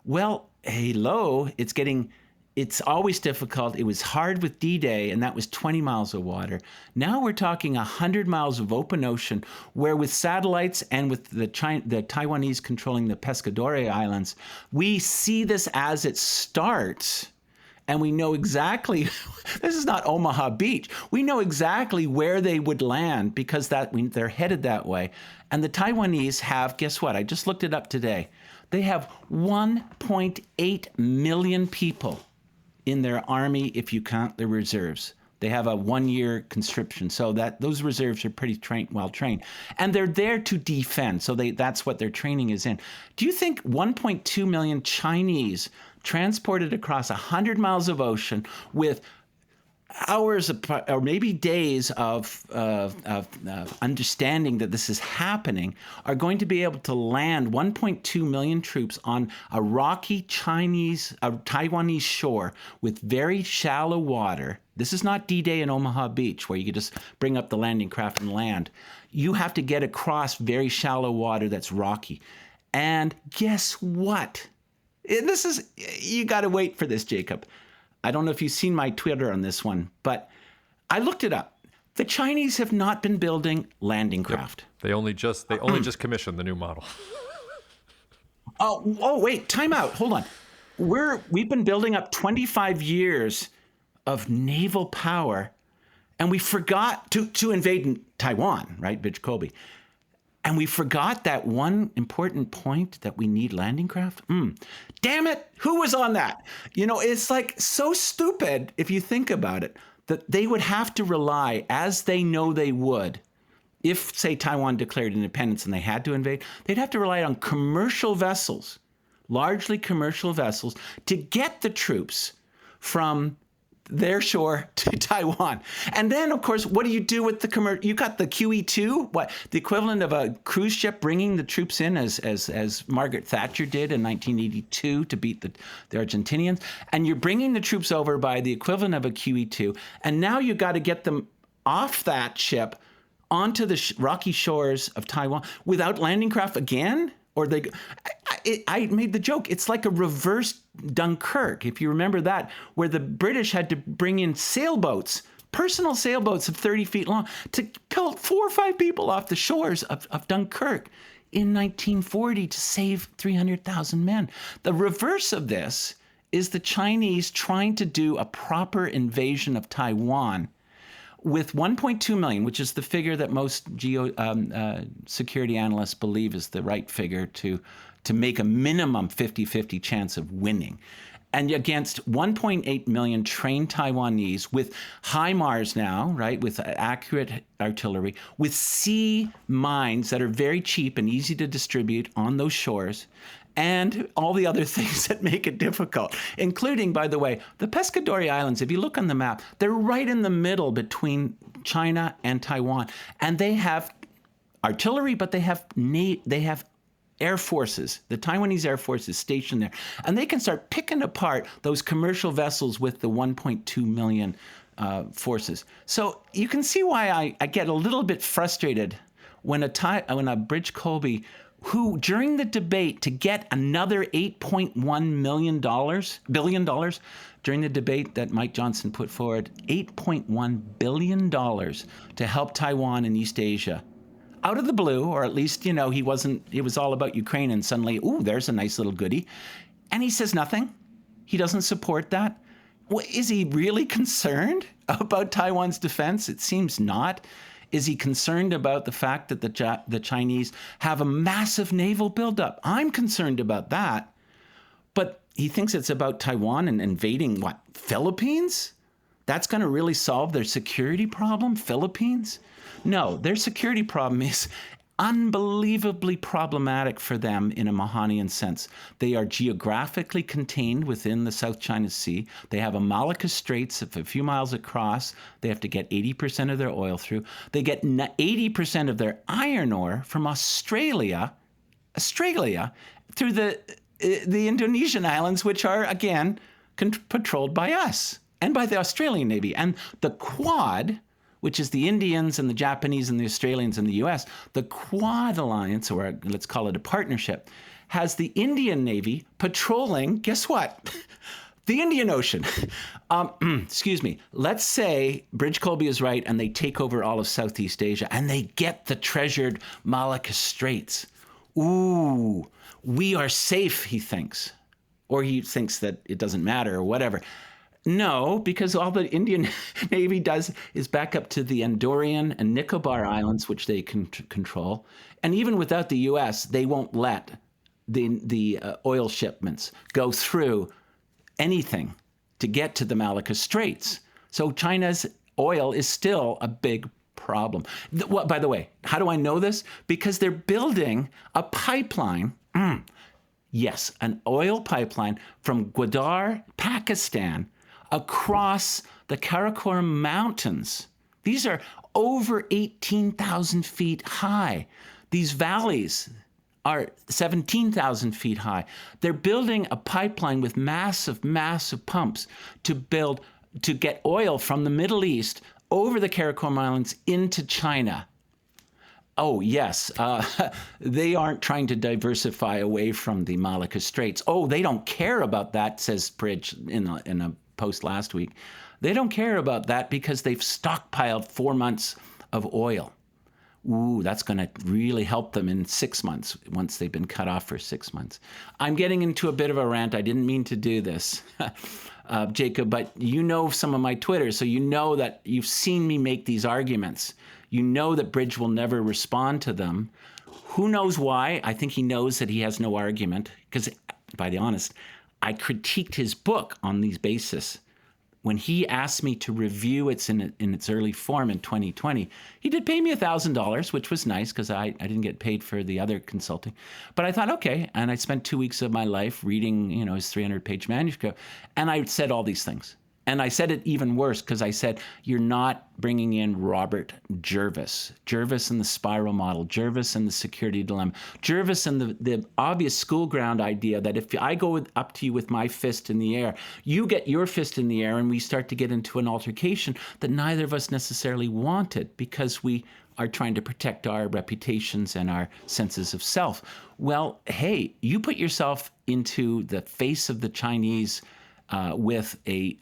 Well, hello, it's always difficult. It was hard with D-Day, and that was 20 miles of water. Now we're talking 100 miles of open ocean, where with satellites and with the Taiwanese controlling the Pescadore Islands, we see this as it starts, and we know exactly, this is not Omaha Beach. We know exactly where they would land because they're headed that way. And the Taiwanese have, guess what? I just looked it up today. They have 1.8 million people in their army if you count their reserves. They have a 1-year conscription, so that those reserves are pretty well trained, and they're there to defend. So that's what their training is in. Do you think 1.2 million Chinese transported across 100 miles of ocean with hours or maybe days of understanding that this is happening are going to be able to land 1.2 million troops on a rocky Taiwanese shore with very shallow water? This is not D-Day in Omaha Beach where you can just bring up the landing craft and land. You have to get across very shallow water that's rocky. And guess what? You got to wait for this, Jacob. I don't know if you've seen my Twitter on this one, but I looked it up. The Chinese have not been building landing craft. Yep. They only just commissioned the new model. Oh, wait, time out. Hold on. We've been building up 25 years of naval power, and we forgot to invade Taiwan, right? Bridge Colby. And we forgot that one important point that we need landing craft. Damn it, who was on that? It's like so stupid if you think about it, that they would have to rely, as they know they would, if, say, Taiwan declared independence and they had to invade, they'd have to rely on commercial vessels, largely commercial vessels, to get the troops from their shore to Taiwan. And then, of course, what do you do with you got the QE2, the equivalent of a cruise ship bringing the troops in as Margaret Thatcher did in 1982 to beat the Argentinians. And you're bringing the troops over by the equivalent of a QE2. And now you got to get them off that ship onto the rocky shores of Taiwan without landing craft again? Or I made the joke, it's like a reverse Dunkirk, if you remember that, where the British had to bring in sailboats, personal sailboats of 30 feet long, to pull 4 or 5 people off the shores of Dunkirk in 1940 to save 300,000 men. The reverse of this is the Chinese trying to do a proper invasion of Taiwan with 1.2 million, which is the figure that most security analysts believe is the right figure to make a minimum 50-50 chance of winning. And against 1.8 million trained Taiwanese with HIMARS now, right, with accurate artillery, with sea mines that are very cheap and easy to distribute on those shores, and all the other things that make it difficult, including, by the way, the Pescadores Islands. If you look on the map, they're right in the middle between China and Taiwan. And they have artillery, but they have air forces. The Taiwanese Air Force is stationed there. And they can start picking apart those commercial vessels with the 1.2 million forces. So you can see why I get a little bit frustrated when a Bridge Colby, who during the debate to get another $8.1 billion during the debate that Mike Johnson put forward, $8.1 billion to help Taiwan and East Asia. Out of the blue, or at least, it was all about Ukraine, and suddenly, there's a nice little goodie. And he says nothing. He doesn't support that. Well, is he really concerned about Taiwan's defense? It seems not. Is he concerned about the fact that the Chinese have a massive naval buildup? I'm concerned about that. But he thinks it's about Taiwan and invading, Philippines? That's going to really solve their security problem, Philippines? No, their security problem is unbelievably problematic for them in a Mahanian sense. They are geographically contained within the South China Sea. They have a Malacca Straits a few miles across. They have to get 80% of their oil through. They get 80% of their iron ore from Australia through the Indonesian islands, which are, again, patrolled by us and by the Australian Navy. And the Quad, which is the Indians and the Japanese and the Australians and the U.S., the Quad Alliance, or let's call it a partnership, has the Indian Navy patrolling, guess what? The Indian Ocean. Excuse me. Let's say Bridge Colby is right and they take over all of Southeast Asia and they get the treasured Malacca Straits. Ooh, we are safe, he thinks. Or he thinks that it doesn't matter or whatever. No, because all the Indian Navy does is back up to the Andorran and Nicobar Islands, which they can control. And even without the U.S., they won't let the oil shipments go through anything to get to the Malacca Straits. So China's oil is still a big problem. By the way, how do I know this? Because they're building a pipeline. Yes, an oil pipeline from Gwadar, Pakistan, across the Karakoram Mountains. These are over 18,000 feet high. These valleys are 17,000 feet high. They're building a pipeline with massive, massive pumps to get oil from the Middle East over the Karakoram Islands into China. Oh, yes. They aren't trying to diversify away from the Malacca Straits. Oh, they don't care about that, says Bridge in a post last week. They don't care about that because they've stockpiled 4 months of oil. Ooh, that's going to really help them in 6 months, once they've been cut off for 6 months. I'm getting into a bit of a rant. I didn't mean to do this, Jacob, but you know some of my Twitter, so you know that you've seen me make these arguments. You know that Bridge will never respond to them. Who knows why? I think he knows that he has no argument, because, by the honest, I critiqued his book on these bases. When he asked me to review it in its early form in 2020, he did pay me $1,000, which was nice because I didn't get paid for the other consulting. But I thought, okay, and I spent 2 weeks of my life reading, his 300-page manuscript, and I said all these things. And I said it even worse because I said, you're not bringing in Robert Jervis. Jervis and the spiral model, Jervis and the security dilemma, Jervis and the obvious school ground idea that if I go up to you with my fist in the air, you get your fist in the air and we start to get into an altercation that neither of us necessarily wanted because we are trying to protect our reputations and our senses of self. Well, hey, you put yourself into the face of the Chinese with a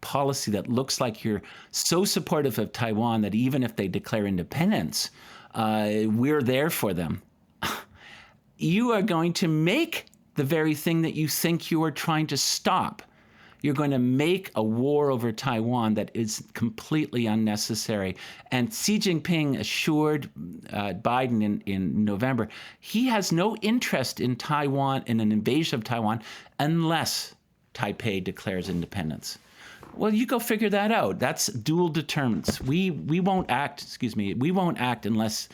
policy that looks like you're so supportive of Taiwan that even if they declare independence, we're there for them. You are going to make the very thing that you think you are trying to stop. You're going to make a war over Taiwan that is completely unnecessary. And Xi Jinping assured Biden in November, he has no interest in Taiwan, in an invasion of Taiwan, unless Taipei declares independence. Well, you go figure that out. That's dual deterrence. We won't act, we won't act unless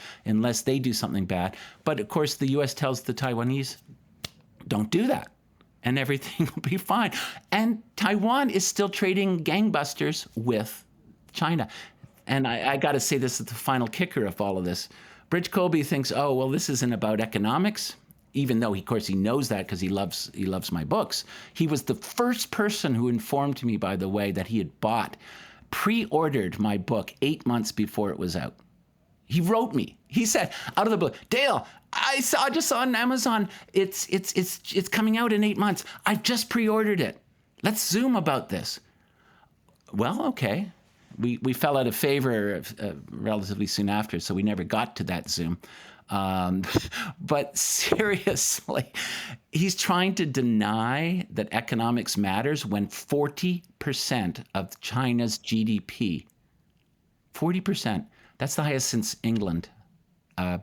they do something bad. But of course, the U.S. tells the Taiwanese, don't do that, and everything will be fine. And Taiwan is still trading gangbusters with China. And I got to say, this is the final kicker of all of this. Bridge Colby thinks, oh, well, this isn't about economics. Even though, of course, he knows that because he loves my books. He was the first person who informed me, by the way, that he had pre-ordered my book 8 months before it was out. He wrote me. He said, out of the blue, Dale, I just saw on Amazon, it's coming out in 8 months. I've just pre-ordered it. Let's Zoom about this. Well, okay. We fell out of favor relatively soon after, so we never got to that Zoom. But seriously, he's trying to deny that economics matters when 40% of China's GDP, 40%, that's the highest since England,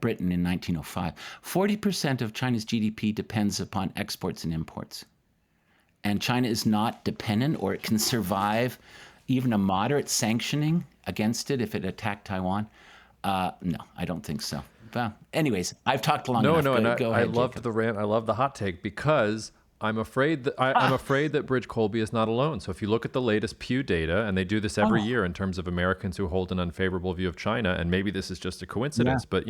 Britain in 1905. 40% of China's GDP depends upon exports and imports. And China is not dependent, or it can survive even a moderate sanctioning against it if it attacked Taiwan. No, I don't think so. Well, anyways, I've talked long enough. Go ahead, I loved Jacob. the rant. I love the hot take because I'm afraid that I'm afraid that Bridge Colby is not alone. So if you look at the latest Pew data, and they do this every year in terms of Americans who hold an unfavorable view of China, and maybe this is just a coincidence, but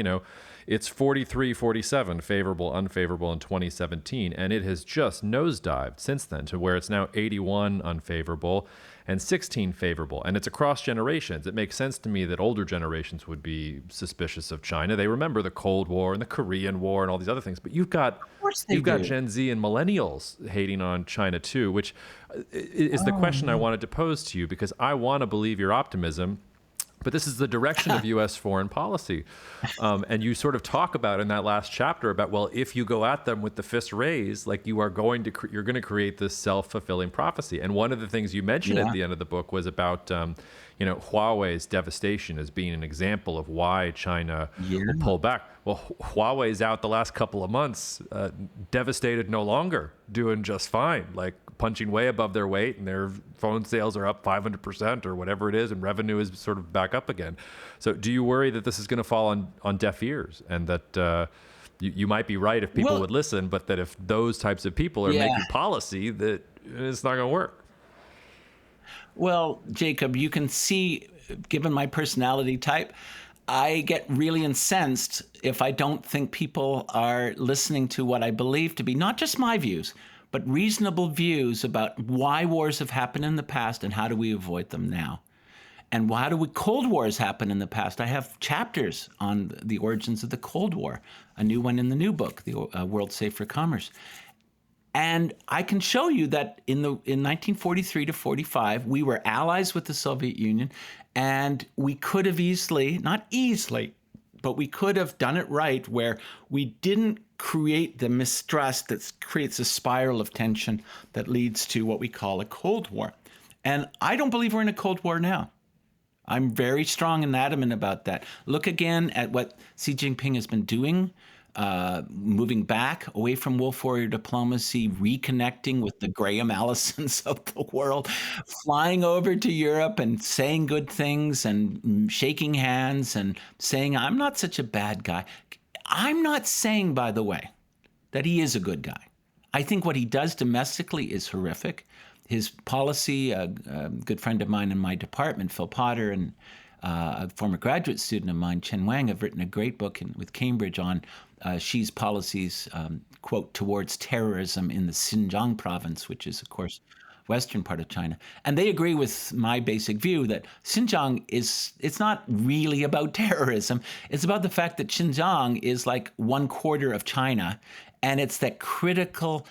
it's 43-47 favorable, unfavorable in 2017, and it has just nosedived since then to where it's now 81 unfavorable and 16 favorable. And it's across generations. It makes sense to me that older generations would be suspicious of China. They remember the Cold War and the Korean War and all these other things. But you've got Gen Z and millennials hating on China too, which is the question I wanted to pose to you, because I want to believe your optimism. But this is the direction of U.S. foreign policy. And you sort of talk about in that last chapter about, well, if you go at them with the fist raised, like you're going to create this self-fulfilling prophecy. And one of the things you mentioned at the end of the book was about, Huawei's devastation as being an example of why China will pull back. Well, Huawei's out the last couple of months, devastated no longer, doing just fine. Like punching way above their weight, and their phone sales are up 500% or whatever it is, and revenue is sort of back up again. So do you worry that this is going to fall on deaf ears, and that you might be right if people would listen, but that if those types of people are making policy, that it's not going to work? Well, Jacob, you can see, given my personality type, I get really incensed if I don't think people are listening to what I believe to be not just my views, but reasonable views about why wars have happened in the past and how do we avoid them now. And how do Cold Wars happen in the past? I have chapters on the origins of the Cold War, a new one in the new book, The World Safe for Commerce. And I can show you that in 1943 to 45, we were allies with the Soviet Union, and we could have not easily, but we could have done it right, where we didn't create the mistrust that creates a spiral of tension that leads to what we call a Cold War. And I don't believe we're in a Cold War now. I'm very strong and adamant about that. Look again at what Xi Jinping has been doing. Moving back away from wolf warrior diplomacy, reconnecting with the Graham Allisons of the world, flying over to Europe and saying good things and shaking hands and saying, I'm not such a bad guy. I'm not saying, by the way, that he is a good guy. I think what he does domestically is horrific. His policy, a good friend of mine in my department, Phil Potter, and a former graduate student of mine, Chen Wang, have written a great book with Cambridge on Xi's policies, quote, towards terrorism in the Xinjiang province, which is, of course, western part of China. And they agree with my basic view that Xinjiang it's not really about terrorism. It's about the fact that Xinjiang is like 1/4 of China, and it's that critical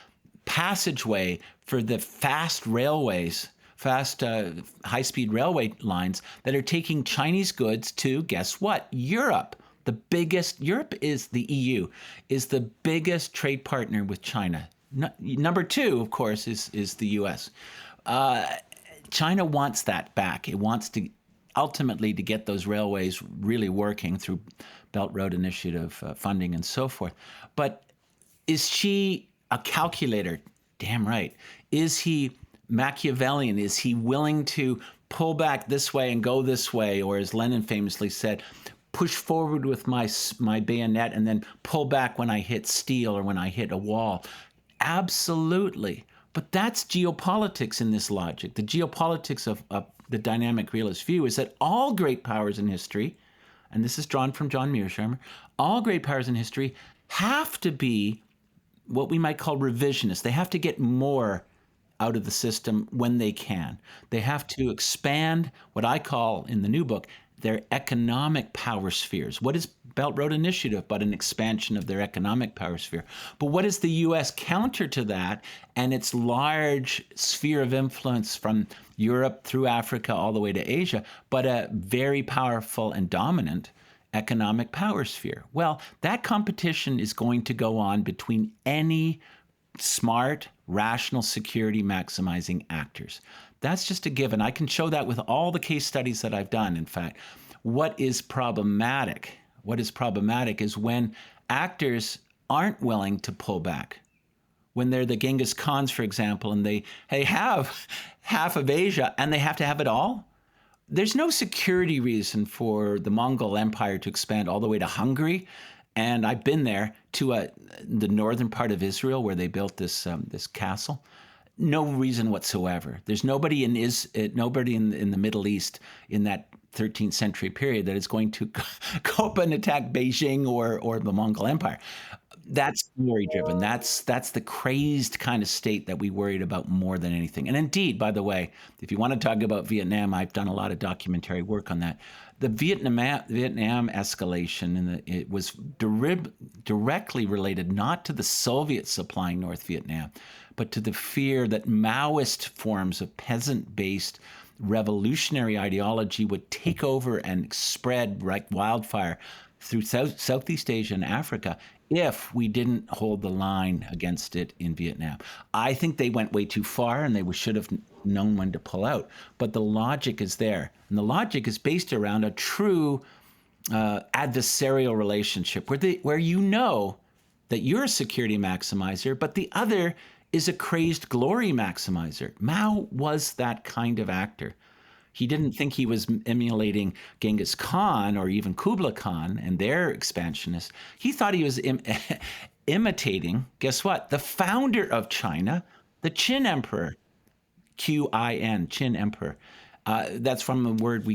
passageway for the fast high-speed railway lines that are taking Chinese goods to, guess what, Europe. Europe is the EU, is the biggest trade partner with China. Number 2, of course, is the U.S. China wants that back. It wants to ultimately to get those railways really working through Belt Road Initiative funding and so forth. But is Xi a calculator? Damn right. Is he Machiavellian? Is he willing to pull back this way and go this way? Or as Lenin famously said, push forward with my bayonet and then pull back when I hit steel or when I hit a wall? Absolutely. But that's geopolitics in this logic. The geopolitics of the dynamic realist view is that all great powers in history, and this is drawn from John Mearsheimer, all great powers in history have to be what we might call revisionist. They have to get more out of the system when they can. They have to expand what I call in the new book their economic power spheres. What is Belt Road Initiative but an expansion of their economic power sphere? But what is the U.S. counter to that and its large sphere of influence from Europe through Africa all the way to Asia, but a very powerful and dominant economic power sphere? Well, that competition is going to go on between any smart, rational, security maximizing actors. That's just a given. I can show that with all the case studies that I've done, in fact. What is problematic is when actors aren't willing to pull back. When they're the Genghis Khans, for example, and they have half of Asia and they have to have it all. There's no security reason for the Mongol Empire to expand all the way to Hungary. And I've been there to the northern part of Israel where they built this castle. No reason whatsoever. There's nobody in the Middle East in that 13th century period that is going to go up and attack Beijing or the Mongol Empire. That's worry driven. That's the crazed kind of state that we worried about more than anything. And indeed, by the way, if you want to talk about Vietnam, I've done a lot of documentary work on that. The Vietnam escalation it was directly related not to the Soviets supplying North Vietnam, but to the fear that Maoist forms of peasant-based revolutionary ideology would take over and spread like wildfire through Southeast Asia and Africa if we didn't hold the line against it in Vietnam. I think they went way too far and they should have known when to pull out. But the logic is there. And the logic is based around a true adversarial relationship where you know that you're a security maximizer, but the other is a crazed glory maximizer. Mao was that kind of actor. He didn't think he was emulating Genghis Khan or even Kublai Khan and their expansionists. He thought he was imitating, guess what? The founder of China, the Qin Emperor, Qin, Qin Emperor. That's from the word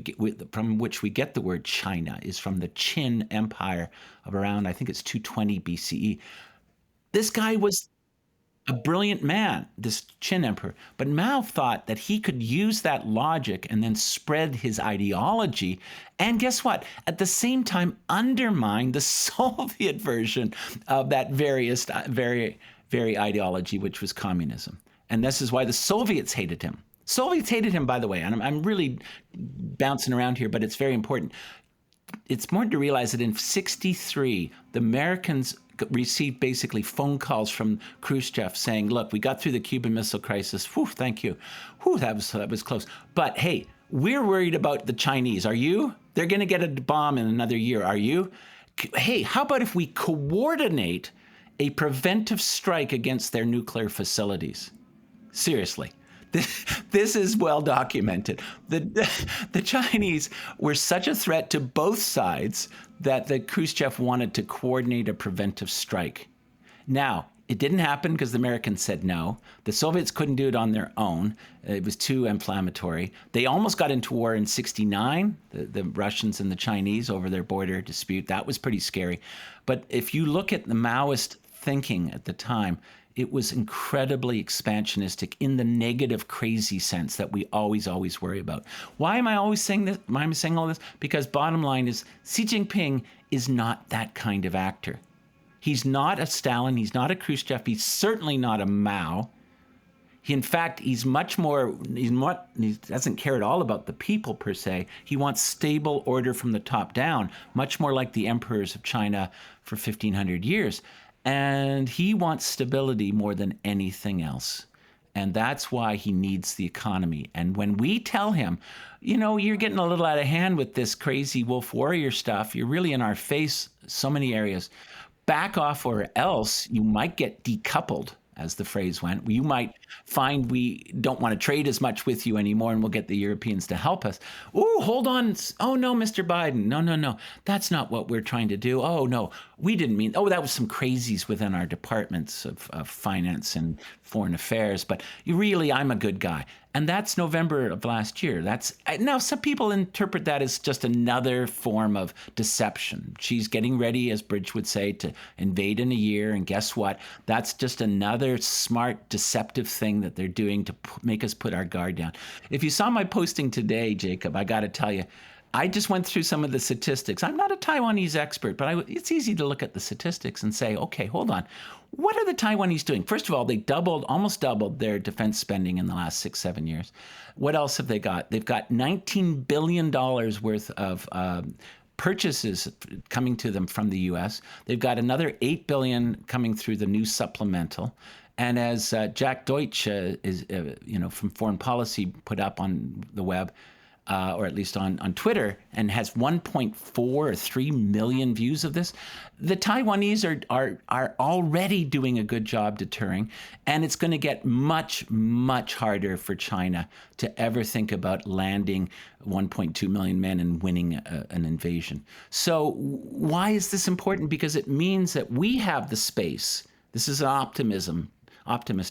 from which we get the word China, is from the Qin Empire of around, I think it's 220 BCE. This guy was a brilliant man, this Qin emperor. But Mao thought that he could use that logic and then spread his ideology. And guess what? At the same time, undermine the Soviet version of that very ideology, which was communism. And this is why the Soviets hated him. Soviets hated him, by the way. And I'm really bouncing around here, but it's very important. It's important to realize that in '63, the Americans received basically phone calls from Khrushchev saying, look, we got through the Cuban Missile Crisis. Whew, thank you. Whew, that was close. But hey, we're worried about the Chinese. Are you? They're going to get a bomb in another year. Are you? Hey, how about if we coordinate a preventive strike against their nuclear facilities? Seriously. This is well documented. The Chinese were such a threat to both sides that the Khrushchev wanted to coordinate a preventive strike. Now, it didn't happen because the Americans said no. The Soviets couldn't do it on their own. It was too inflammatory. They almost got into war in '69, the Russians and the Chinese over their border dispute. That was pretty scary. But if you look at the Maoist thinking at the time, it was incredibly expansionistic in the negative, crazy sense that we always worry about. Why am I always saying this? Why am I saying all this? Because bottom line is Xi Jinping is not that kind of actor. He's not a Stalin. He's not a Khrushchev. He's certainly not a Mao. In fact, he doesn't care at all about the people per se. He wants stable order from the top down, much more like the emperors of China for 1,500 years. And he wants stability more than anything else. And that's why he needs the economy. And when we tell him, you're getting a little out of hand with this crazy wolf warrior stuff, you're really in our face so many areas, back off or else you might get decoupled, as the phrase went. You might find we don't want to trade as much with you anymore, and we'll get the Europeans to help us. Oh, hold on. Oh, no, Mr. Biden. No. That's not what we're trying to do. Oh, no, we didn't mean. Oh, that was some crazies within our departments of finance and foreign affairs. But really, I'm a good guy. And that's November of last year. Now, some people interpret that as just another form of deception. She's getting ready, as Bridge would say, to invade in a year. And guess what? That's just another smart, deceptive thing that they're doing to make us put our guard down. If you saw my posting today, Jacob, I got to tell you, I just went through some of the statistics. I'm not a Taiwanese expert, but it's easy to look at the statistics and say, okay, hold on. What are the Taiwanese doing? First of all, they almost doubled their defense spending in the last 6-7 years. What else have they got? They've got $19 billion worth of purchases coming to them from the U.S. They've got another $8 billion coming through the new supplemental. And as Jack Deutsch from Foreign Policy put up on the web, or at least on Twitter, and has 1.4 or 3 million views of this. The Taiwanese are already doing a good job deterring, and it's going to get much, much harder for China to ever think about landing 1.2 million men and winning an invasion. So why is this important? Because it means that we have the space. This is optimist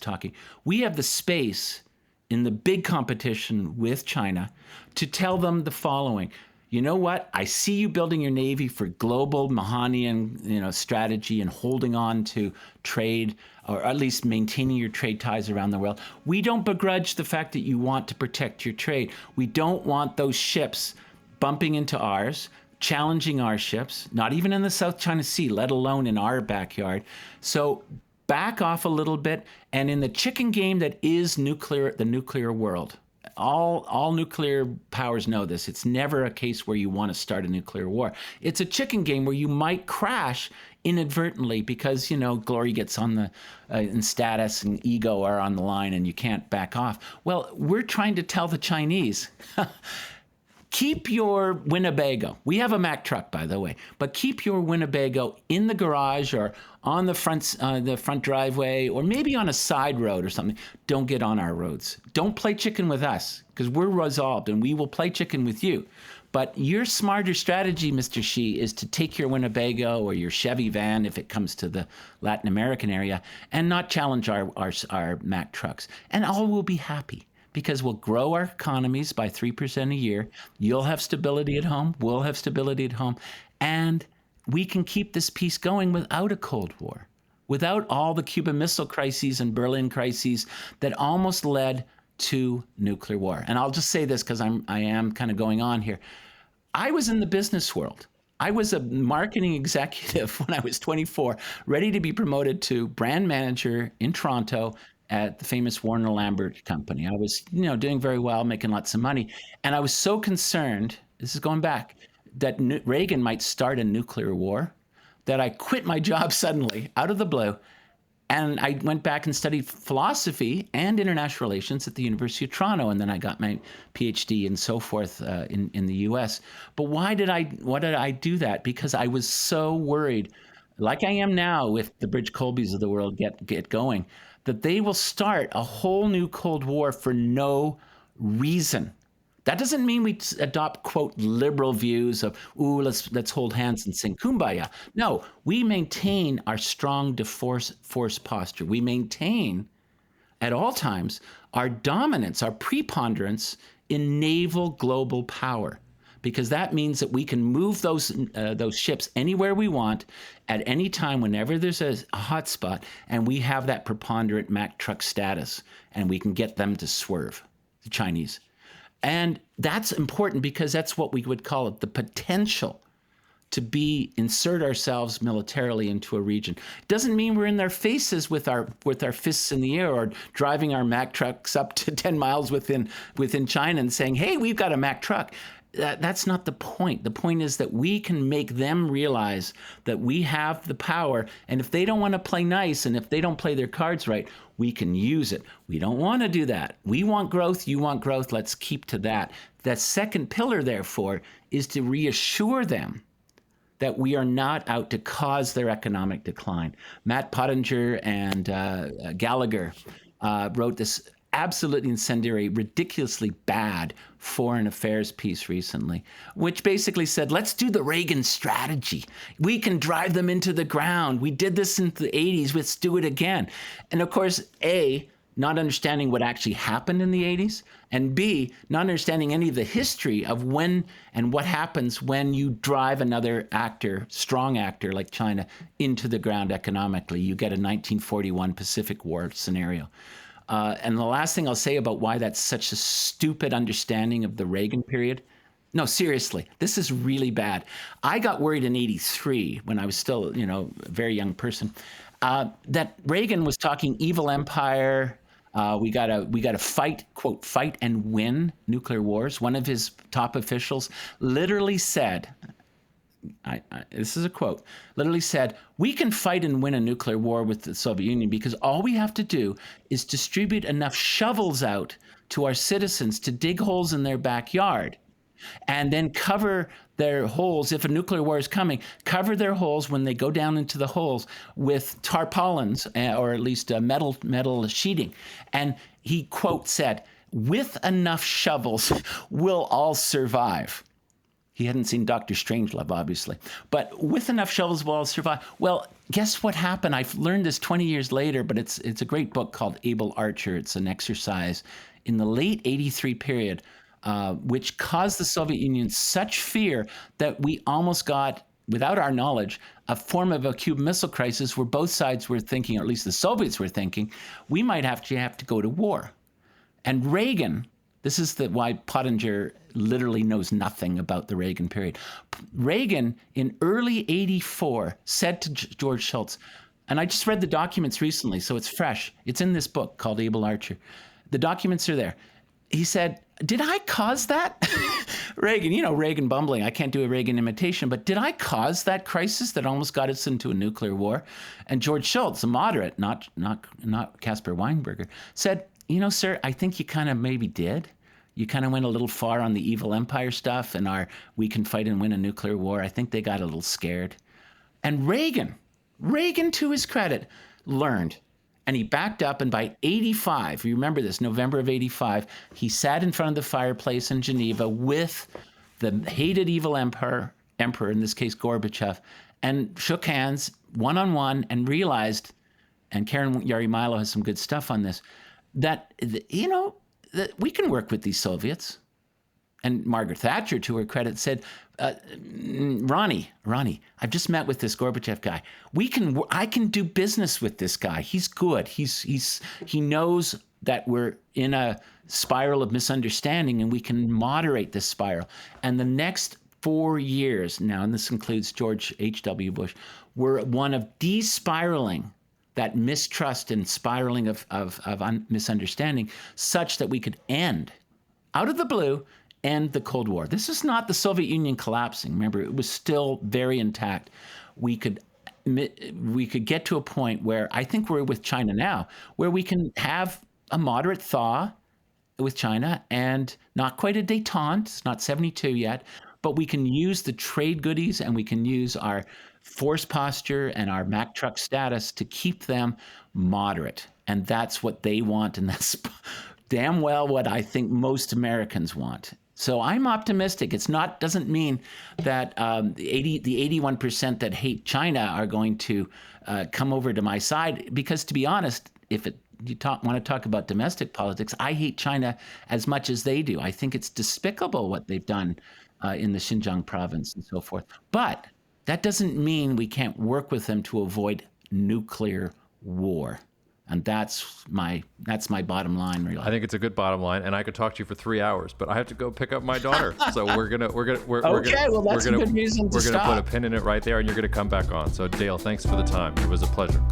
talking. We have the space in the big competition with China to tell them the following. You know what? I see you building your Navy for global Mahanian, strategy and holding on to trade, or at least maintaining your trade ties around the world. We don't begrudge the fact that you want to protect your trade. We don't want those ships bumping into ours, challenging our ships, not even in the South China Sea, let alone in our backyard. So back off a little bit, and in the chicken game that is the nuclear world, all nuclear powers know this. It's never a case where you want to start a nuclear war. It's a chicken game where you might crash inadvertently because, glory gets on the, and status and ego are on the line and you can't back off. Well, we're trying to tell the Chinese, Keep your Winnebago. We have a Mack truck, by the way, but keep your Winnebago in the garage or on the front driveway, or maybe on a side road or something. Don't get on our roads. Don't play chicken with us, because we're resolved and we will play chicken with you. But your smarter strategy, Mr. Xi, is to take your Winnebago or your Chevy van, if it comes to the Latin American area, and not challenge our Mack trucks. And all will be happy, because we'll grow our economies by 3% a year. You'll have stability at home. We'll have stability at home. And we can keep this peace going without a Cold War, without all the Cuban Missile Crises and Berlin crises that almost led to nuclear war. And I'll just say this, because I am kind of going on here. I was in the business world. I was a marketing executive when I was 24, ready to be promoted to brand manager in Toronto at the famous Warner Lambert company. I was, doing very well, making lots of money. And I was so concerned, this is going back, that Reagan might start a nuclear war, that I quit my job suddenly out of the blue. And I went back and studied philosophy and international relations at the University of Toronto, and then I got my PhD and so forth in the U.S. But why did I do that? Because I was so worried, like I am now if the Bridge Colbys of the world get going, that they will start a whole new Cold War for no reason. That doesn't mean we adopt, quote, liberal views of, let's hold hands and sing Kumbaya. No, we maintain our strong force posture. We maintain at all times our dominance, our preponderance in naval global power, because that means that we can move those ships anywhere we want at any time, whenever there's a hot spot, and we have that preponderant Mack truck status, and we can get them to swerve, the Chinese. And that's important, because that's what we would call it, the potential to insert ourselves militarily into a region. It doesn't mean we're in their faces with our fists in the air, or driving our Mack trucks up to 10 miles within China and saying, hey, we've got a Mack truck. That's not the point. The point is that we can make them realize that we have the power, and if they don't want to play nice, and if they don't play their cards right, we can use it. We don't want to do that. We want growth. You want growth. Let's keep to that. That second pillar, therefore, is to reassure them that we are not out to cause their economic decline. Matt Pottinger and Gallagher wrote this absolutely incendiary, ridiculously bad foreign affairs piece recently, which basically said, let's do the Reagan strategy. We can drive them into the ground. We did this in the 80s. Let's do it again. And of course, A, not understanding what actually happened in the 80s, and B, not understanding any of the history of when and what happens when you drive another actor, strong actor like China, into the ground economically. You get a 1941 Pacific War scenario. And the last thing I'll say about why that's such a stupid understanding of the Reagan period. No, seriously, this is really bad. I got worried in '83 when I was still, a very young person, that Reagan was talking evil empire. We got to fight, quote, fight and win nuclear wars. One of his top officials literally said, this is a quote, literally said, we can fight and win a nuclear war with the Soviet Union because all we have to do is distribute enough shovels out to our citizens to dig holes in their backyard, and then cover their holes. If a nuclear war is coming, cover their holes when they go down into the holes with tarpaulins, or at least metal sheeting. And he, quote, said, with enough shovels, we'll all survive. He hadn't seen Dr. Strangelove, obviously. But with enough shovels, we'll all survive. Well, guess what happened? I've learned this 20 years later, but it's a great book called Able Archer. It's an exercise in the late 83 period, which caused the Soviet Union such fear that we almost got, without our knowledge, a form of a Cuban Missile Crisis where both sides were thinking, or at least the Soviets were thinking, we might have to go to war. And Reagan, this is why Pottinger literally knows nothing about the Reagan period. Reagan, in early '84, said to George Shultz, and I just read the documents recently, so it's fresh. It's in this book called Able Archer. The documents are there. He said, did I cause that? Reagan, Reagan bumbling. I can't do a Reagan imitation, but did I cause that crisis that almost got us into a nuclear war? And George Shultz, a moderate, not Caspar Weinberger, said, sir, I think you kind of maybe did. you kind of went a little far on the evil empire stuff and we can fight and win a nuclear war. I think they got a little scared. And Reagan, to his credit, learned. And he backed up, and by 85, you remember this, November of 85, he sat in front of the fireplace in Geneva with the hated evil emperor, in this case Gorbachev, and shook hands one-on-one and realized, and Karen Yaremilo has some good stuff on this, that, that we can work with these Soviets. And Margaret Thatcher, to her credit, said, Ronnie, I've just met with this Gorbachev guy. I can do business with this guy. He's good. He knows that we're in a spiral of misunderstanding, and we can moderate this spiral. And the next 4 years now, and this includes George H.W. Bush, were one of de-spiraling that mistrust and spiraling of misunderstanding, such that we could end, out of the blue, end the Cold War. This is not the Soviet Union collapsing. Remember, it was still very intact. We could get to a point where, I think we're with China now, where we can have a moderate thaw with China, and not quite a détente, it's not 72 yet, but we can use the trade goodies, and we can use our force posture and our Mack truck status to keep them moderate. And that's what they want, and that's damn well what I think most Americans want. So I'm optimistic. Doesn't mean that the 81% that hate China are going to come over to my side, because, to be honest, if you want to talk about domestic politics, I hate China as much as they do. I think it's despicable what they've done in the Xinjiang province and so forth. But that doesn't mean we can't work with them to avoid nuclear war. And that's my bottom line, really. I think it's a good bottom line, and I could talk to you for 3 hours, but I have to go pick up my daughter. So we're gonna put a pin in it right there, and you're gonna come back on. So Dale, thanks for the time. It was a pleasure.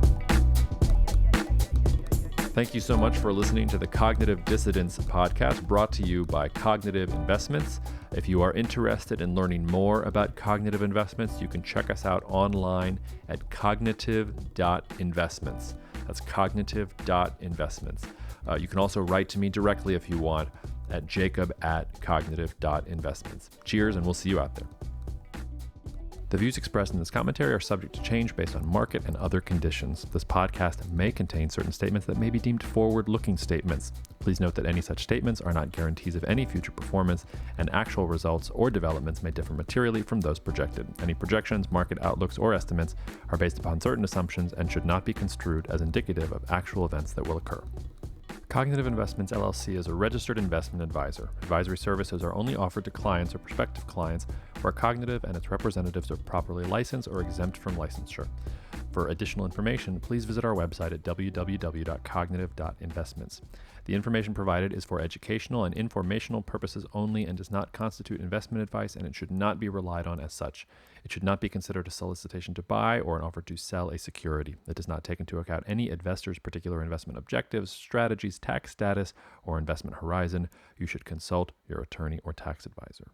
Thank you so much for listening to the Cognitive Dissidence podcast, brought to you by Cognitive Investments. If you are interested in learning more about cognitive investments, you can check us out online at cognitive.investments. That's cognitive.investments. You can also write to me directly if you want at jacob@cognitive.investments. Cheers, and we'll see you out there. The views expressed in this commentary are subject to change based on market and other conditions. This podcast may contain certain statements that may be deemed forward-looking statements. Please note that any such statements are not guarantees of any future performance, and actual results or developments may differ materially from those projected. Any projections, market outlooks, or estimates are based upon certain assumptions and should not be construed as indicative of actual events that will occur. Cognitive Investments LLC is a registered investment advisor. Advisory services are only offered to clients or prospective clients where Cognitive and its representatives are properly licensed or exempt from licensure. For additional information, please visit our website at www.cognitive.investments. The information provided is for educational and informational purposes only and does not constitute investment advice, and it should not be relied on as such. It should not be considered a solicitation to buy or an offer to sell a security. It does not take into account any investor's particular investment objectives, strategies, tax status, or investment horizon. You should consult your attorney or tax advisor.